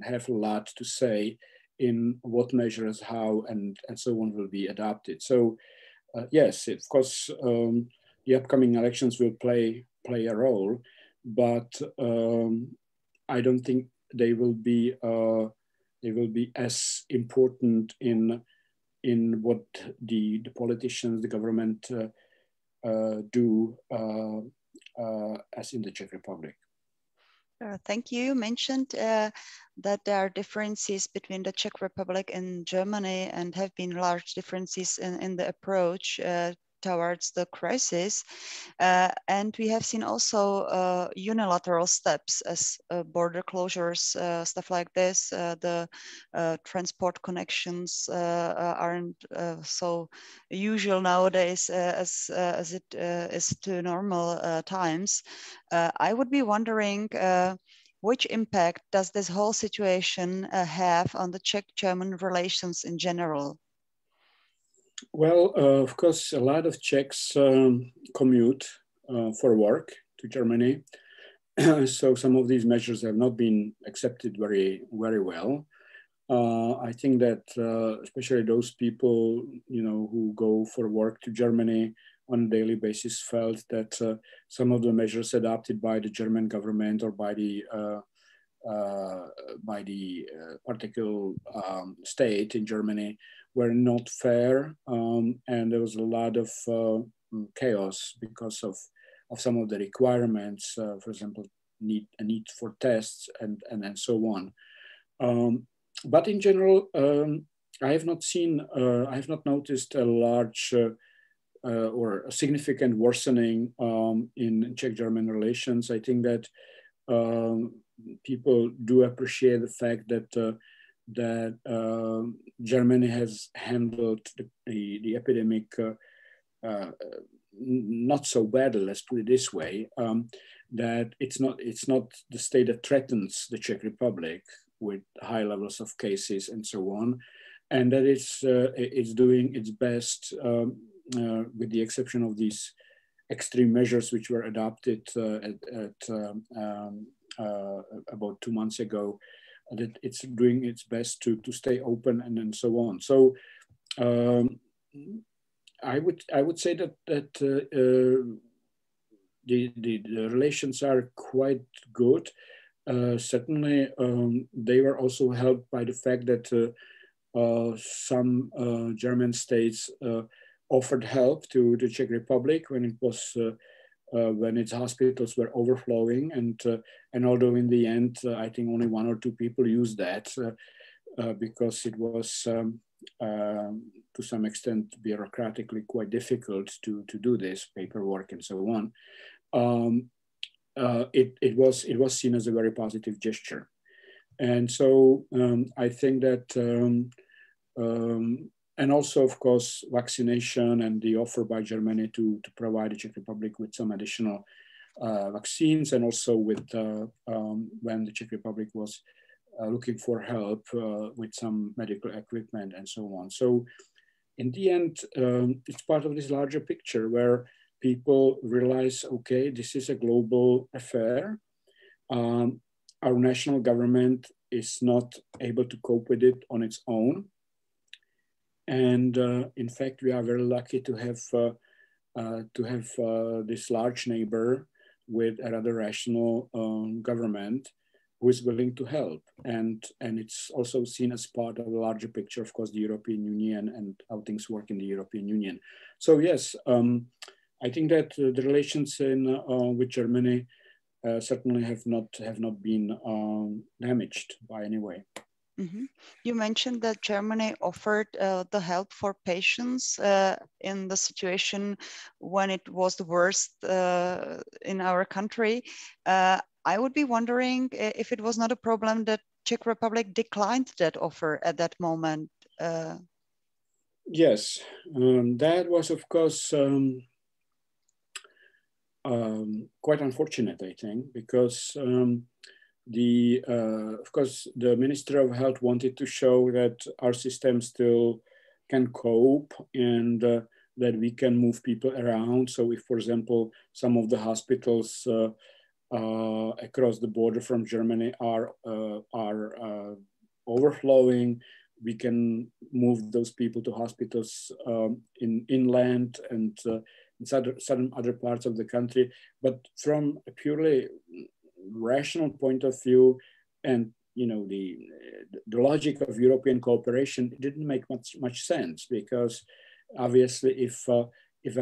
have a lot to say in what measures, how, and so on will be adopted. So, yes, of course, the upcoming elections will play a role, but I don't think they will be as important in what the politicians, the government do as in the Czech Republic. Thank you. You mentioned that there are differences between the Czech Republic and Germany, and have been large differences in the approach towards the crisis. And we have seen also unilateral steps as border closures, stuff like this. The transport connections aren't so usual nowadays as it is to normal times. I would be wondering, which impact does this whole situation have on the Czech-German relations in general? Well, of course, a lot of Czechs commute for work to Germany. So some of these measures have not been accepted very, very well. I think that especially those people, who go for work to Germany on a daily basis felt that some of the measures adopted by the German government or by the particular state in Germany were not fair, and there was a lot of chaos because of some of the requirements, for example, a need for tests and so on. But in general, I have not noticed a large or a significant worsening in Czech-German relations. I think that people do appreciate the fact that Germany has handled the epidemic not so badly, let's put it this way, that it's not the state that threatens the Czech Republic with high levels of cases and so on, and that it's doing its best, with the exception of these extreme measures which were adopted about 2 months ago, that it's doing its best to stay open and so on. So I would say that the relations are quite good. Certainly, they were also helped by the fact that some German states offered help to the Czech Republic when it was when its hospitals were overflowing, and although in the end I think only 1 or 2 people used that because it was to some extent bureaucratically quite difficult to do this paperwork and so on. It was seen as a very positive gesture, and so I think that. And also, of course, vaccination and the offer by Germany to provide the Czech Republic with some additional vaccines, and also with when the Czech Republic was looking for help with some medical equipment and so on. So in the end, it's part of this larger picture where people realize, okay, this is a global affair. Our national government is not able to cope with it on its own. And in fact, we are very lucky to have this large neighbor with a rather rational government who is willing to help. And it's also seen as part of a larger picture, of course, the European Union and how things work in the European Union. So yes, I think that the relations with Germany certainly have not been damaged by any way. Mm-hmm. You mentioned that Germany offered the help for patients in the situation when it was the worst in our country. I would be wondering if it was not a problem that Czech Republic declined that offer at that moment. Yes, that was, of course, quite unfortunate, I think, because of course, the Minister of Health wanted to show that our system still can cope and that we can move people around. So if, for example, some of the hospitals across the border from Germany are overflowing, we can move those people to hospitals in inland and in certain other parts of the country. But from a purely rational point of view, and the logic of European cooperation, it didn't make much sense, because obviously if a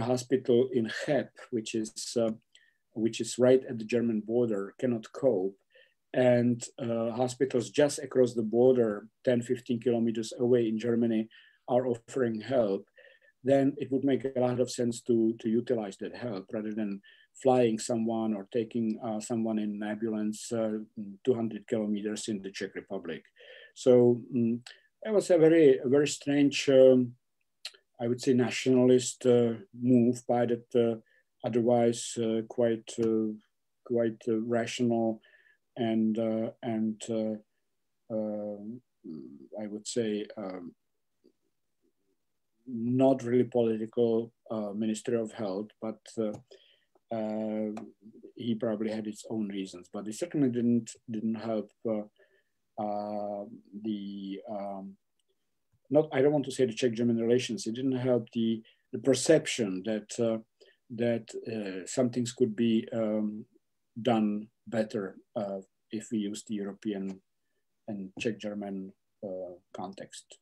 hospital in Cheb, which is right at the German border, cannot cope, and hospitals just across the border 10-15 kilometers away in Germany are offering help, then it would make a lot of sense to utilize that help rather than flying someone or taking someone in an ambulance 200 kilometers in the Czech Republic. So it was a very strange, I would say, nationalist move by that otherwise quite rational and I would say not really political Minister of Health, but he probably had his own reasons, but it certainly didn't help I don't want to say the Czech-German relations. It didn't help the perception that some things could be done better if we use the European and Czech-German context.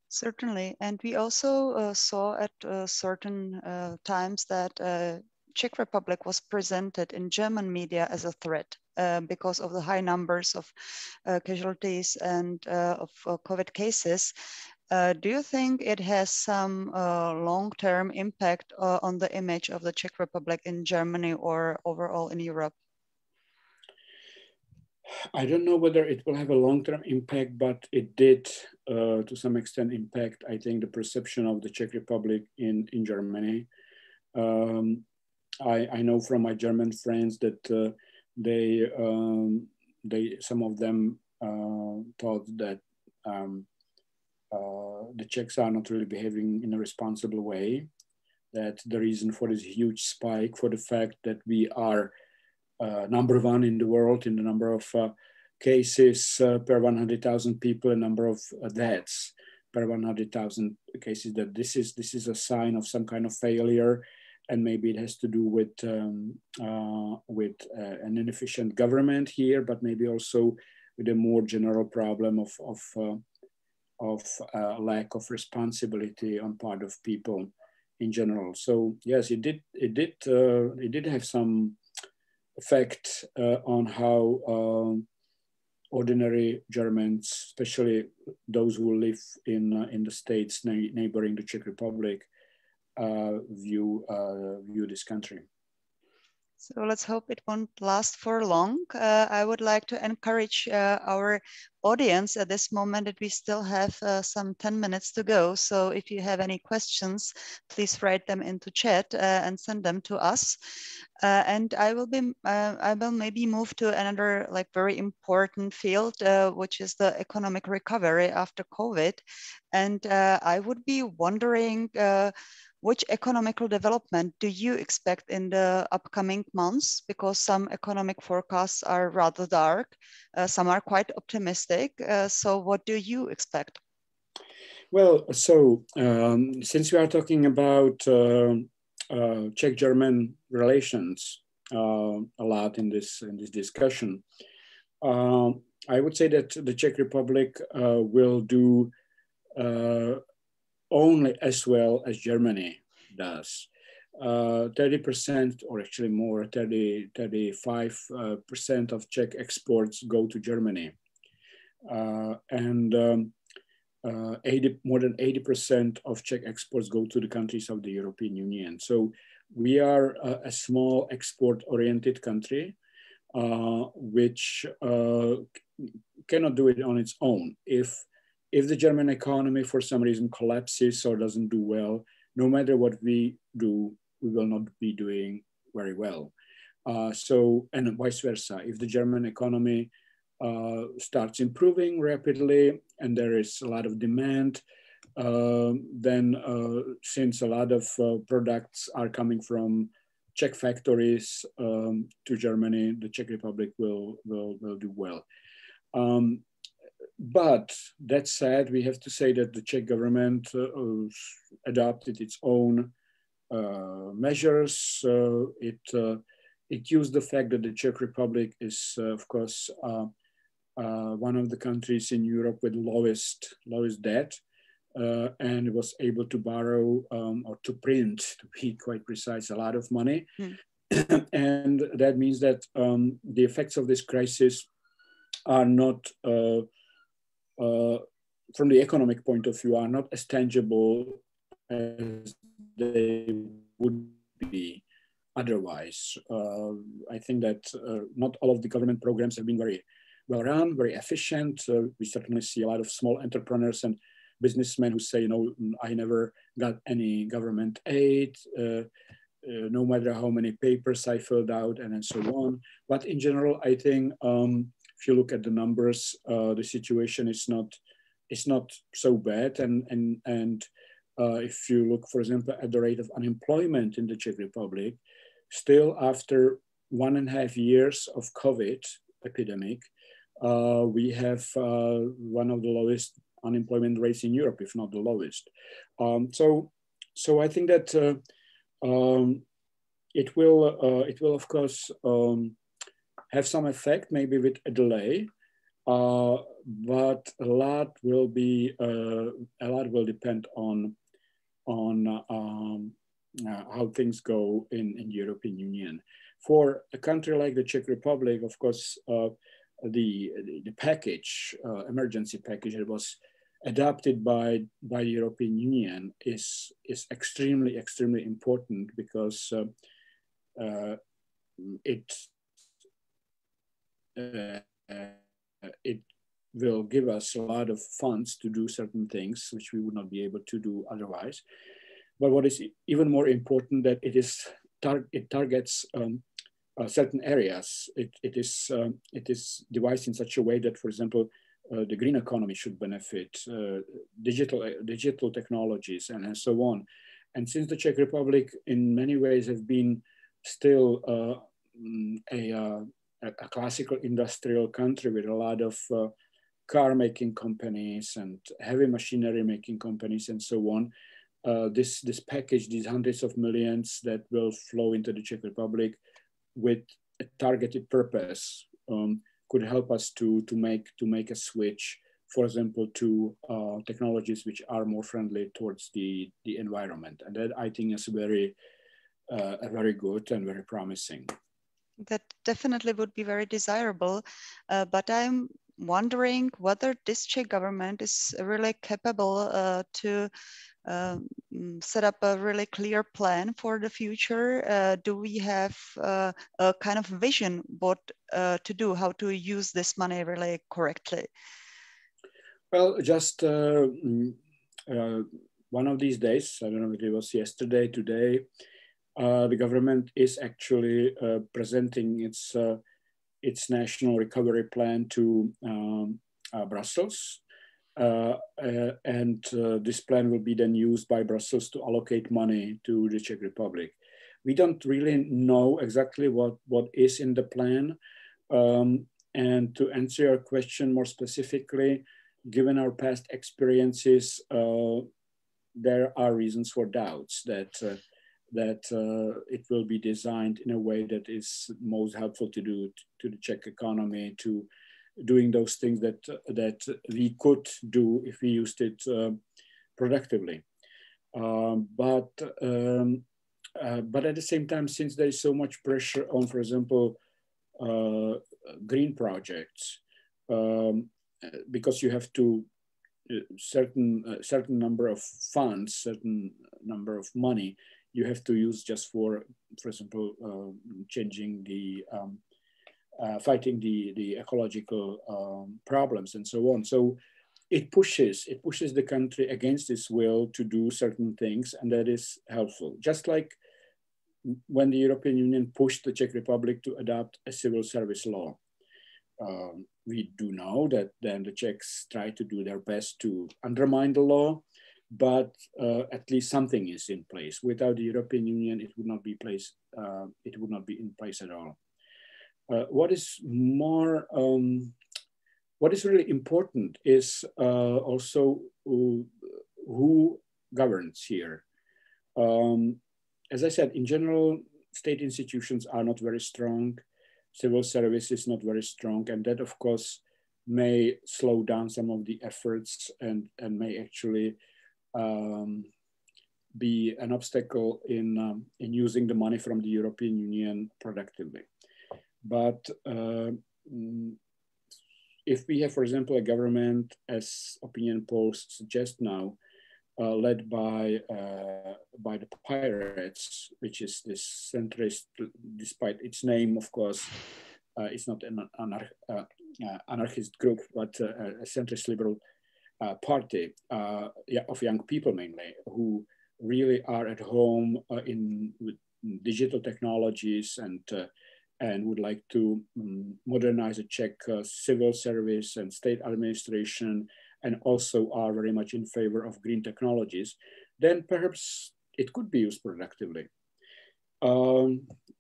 Certainly, and we also saw at certain times that Czech Republic was presented in German media as a threat because of the high numbers of casualties and of COVID cases. Do you think it has some long-term impact on the image of the Czech Republic in Germany or overall in Europe? I don't know whether it will have a long-term impact, but it did, to some extent, impact, I think, the perception of the Czech Republic in Germany. I know from my German friends that some of them thought that the Czechs are not really behaving in a responsible way, that the reason for this huge spike, for the fact that we are #1 in the world in the number of cases per 100,000 people, a number of deaths per 100,000 cases, that this is a sign of some kind of failure, and maybe it has to do with an inefficient government here, but maybe also with a more general problem of lack of responsibility on part of people in general. So yes, it did have some effect on how ordinary Germans, especially those who live in the states neighboring the Czech Republic, view this country. So let's hope it won't last for long. I would like to encourage our audience at this moment that we still have some 10 minutes to go. So if you have any questions, please write them into chat and send them to us. And I will maybe move to another very important field, which is the economic recovery after COVID. And I would be wondering, which economical development do you expect in the upcoming months? Because some economic forecasts are rather dark, some are quite optimistic. So what do you expect? Well, so since we are talking about Czech-German relations a lot in this discussion, I would say that the Czech Republic will do only as well as Germany does. 30%, or actually more, 35% of Czech exports go to Germany. And more than 80% of Czech exports go to the countries of the European Union. So we are a small export-oriented country, which cannot do it on its own. If the German economy for some reason collapses or doesn't do well, no matter what we do, we will not be doing very well. And vice versa. If the German economy starts improving rapidly and there is a lot of demand, then since a lot of products are coming from Czech factories to Germany, the Czech Republic will do well. But that said, we have to say that the Czech government adopted its own measures. It used the fact that the Czech Republic is, of course, one of the countries in Europe with lowest debt, and it was able to borrow or to print, to be quite precise, a lot of money. And that means that the effects of this crisis are not, from the economic point of view, are not as tangible as they would be otherwise. I think that not all of the government programs have been very well run, very efficient. We certainly see a lot of small entrepreneurs and businessmen who say, I never got any government aid, no matter how many papers I filled out, and so on. But in general, I think if you look at the numbers, the situation is not so bad. And if you look, for example, at the rate of unemployment in the Czech Republic, still after 1.5 years of COVID epidemic, we have one of the lowest unemployment rates in Europe, if not the lowest. So I think that it will of course have some effect, maybe with a delay, but a lot will depend on how things go in the European Union. For a country like the Czech Republic, of course, the package, emergency package, that was adopted by the European Union is extremely important, because it will give us a lot of funds to do certain things which we would not be able to do otherwise. But what is even more important, that it targets certain areas. It is devised in such a way that, for example, the green economy should benefit, digital technologies, and so on. And since the Czech Republic in many ways have been still a classical industrial country with a lot of car making companies and heavy machinery making companies and so on, this package, these hundreds of millions that will flow into the Czech Republic with a targeted purpose, could help us to make a switch, for example, to technologies which are more friendly towards the environment. And that, I think, is very good and very promising. That definitely would be very desirable, but I'm wondering whether this Czech government is really capable to set up a really clear plan for the future. Do we have a kind of vision what to do, how to use this money really correctly? Well, just one of these days, I don't know if it was yesterday, today, the government is actually presenting its national recovery plan to Brussels. And this plan will be then used by Brussels to allocate money to the Czech Republic. We don't really know exactly what is in the plan. And to answer your question more specifically, given our past experiences, there are reasons for doubts that it will be designed in a way that is most helpful to the Czech economy, to doing those things that we could do if we used it productively. But at the same time, since there is so much pressure on, for example, green projects, because you have to certain number of funds, certain number of money, you have to use just for example, changing the fighting the ecological problems and so on. So it pushes the country against its will to do certain things, and that is helpful. Just like when the European Union pushed the Czech Republic to adopt a civil service law. We do know that then the Czechs try to do their best to undermine the law, but at least something is in place. Without the European Union, it would not be in place at all. What is really important is also who governs here. As I said, in general, state institutions are not very strong. Civil service is not very strong, and that, of course, may slow down some of the efforts and may actually be an obstacle in using the money from the European Union productively. But if we have, for example, a government, as opinion polls suggest now, led by the Pirates, which is this centrist, despite its name, of course, it's not an anarchist group, but a centrist liberal party of young people mainly, who really are at home with digital technologies and would like to modernize the Czech civil service and state administration, and also are very much in favor of green technologies, then perhaps it could be used productively.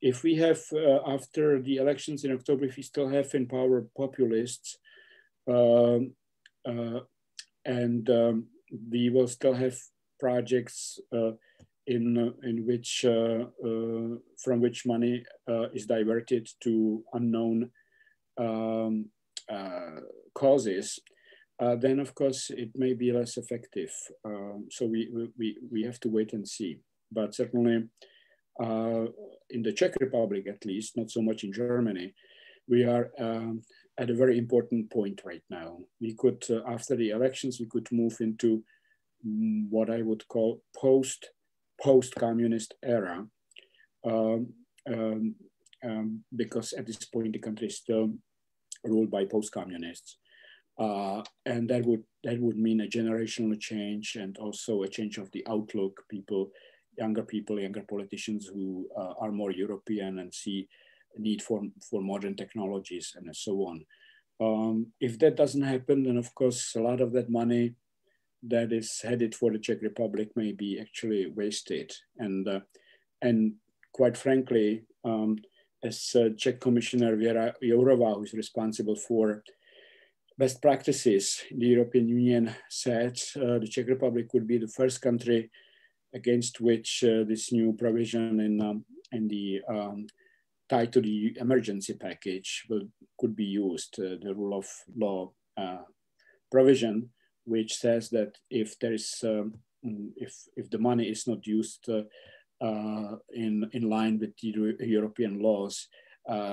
If we have, after the elections in October, if we still have in power populists, and we will still have projects in which, from which money is diverted to unknown causes, then of course it may be less effective. So we have to wait and see. But certainly in the Czech Republic, at least, not so much in Germany, we are at a very important point right now. We could, after the elections, we could move into what I would call post-communist era, because at this point the country is still ruled by post-communists, and that would mean a generational change and also a change of the outlook. Younger politicians who are more European and see a need for modern technologies and so on. If that doesn't happen, then of course a lot of that money that is headed for the Czech Republic may be actually wasted. And quite frankly, as Czech Commissioner Věra Jourová, who is responsible for best practices in the European Union, said, the Czech Republic would be the first country against which this new provision in the tied to the emergency package could be used, the rule of law provision, which says that if there is if the money is not used in line with the European laws,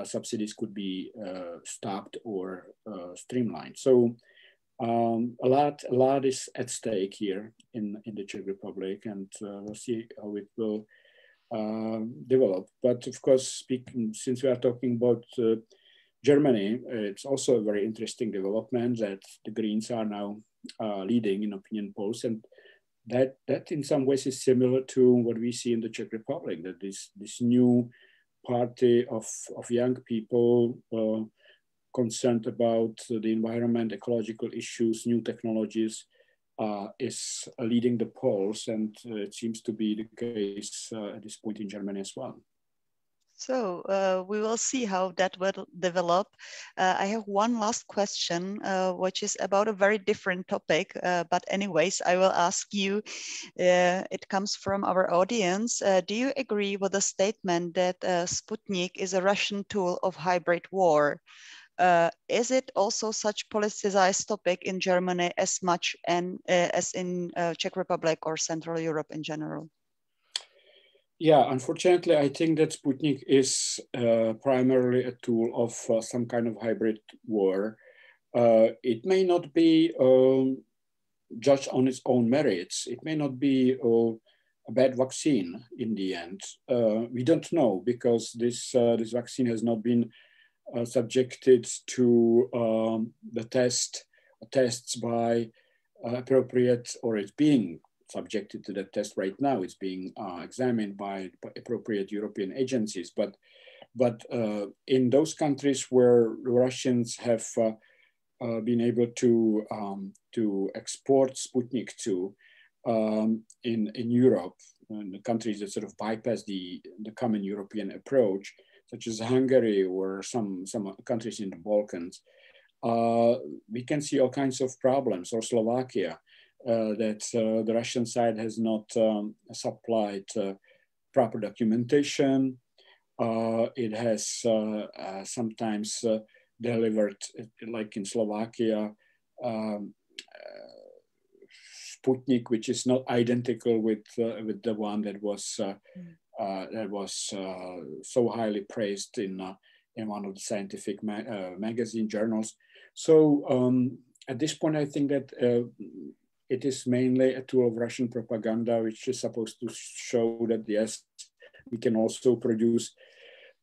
subsidies could be stopped or streamlined. So a lot is at stake here in the Czech Republic, and we'll see how it will develop. But of course, since we are talking about Germany, it's also a very interesting development that the Greens are now leading in opinion polls, and that in some ways is similar to what we see in the Czech Republic, that this new party of young people concerned about the environment, ecological issues, new technologies, is leading the polls, and it seems to be the case at this point in Germany as well. So we will see how that will develop. I have one last question, which is about a very different topic, but anyways, I will ask you, it comes from our audience. Do you agree with the statement that Sputnik is a Russian tool of hybrid war? Is it also such politicized topic in Germany as much as in Czech Republic or Central Europe in general? Yeah, unfortunately, I think that Sputnik is primarily a tool of some kind of hybrid war. It may not be judged on its own merits. It may not be a bad vaccine in the end. We don't know, because this vaccine has not been subjected to the tests by appropriate, or it's being subjected to the test right now. It's being examined by appropriate European agencies. But in those countries where Russians have been able to export Sputnik to in Europe, in the countries that sort of bypass the common European approach, such as Hungary or some countries in the Balkans, we can see all kinds of problems, or Slovakia, that the Russian side has not supplied proper documentation. It has sometimes delivered, like in Slovakia, Sputnik, which is not identical with the one that was so highly praised in one of the scientific magazine journals. So at this point, I think that it is mainly a tool of Russian propaganda, which is supposed to show that, yes, we can also produce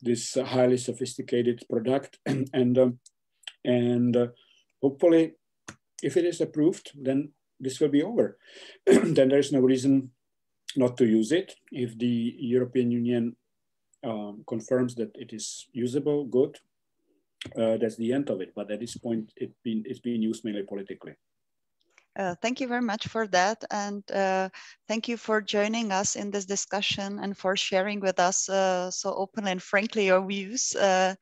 this highly sophisticated product. And hopefully, if it is approved, then this will be over. Then there's no reason not to use it. If the European Union confirms that it is usable, good, that's the end of it. But at this point, it's being used mainly politically. Thank you very much for that, and thank you for joining us in this discussion and for sharing with us so openly and frankly your views. I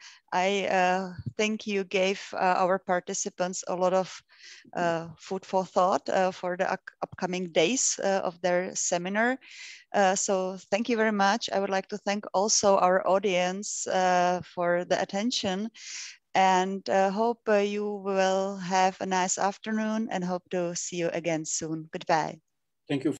think you gave our participants a lot of food for thought for the upcoming days of their seminar. So thank you very much. I would like to thank also our audience for the attention. And hope you will have a nice afternoon, and hope to see you again soon. Goodbye. Thank you.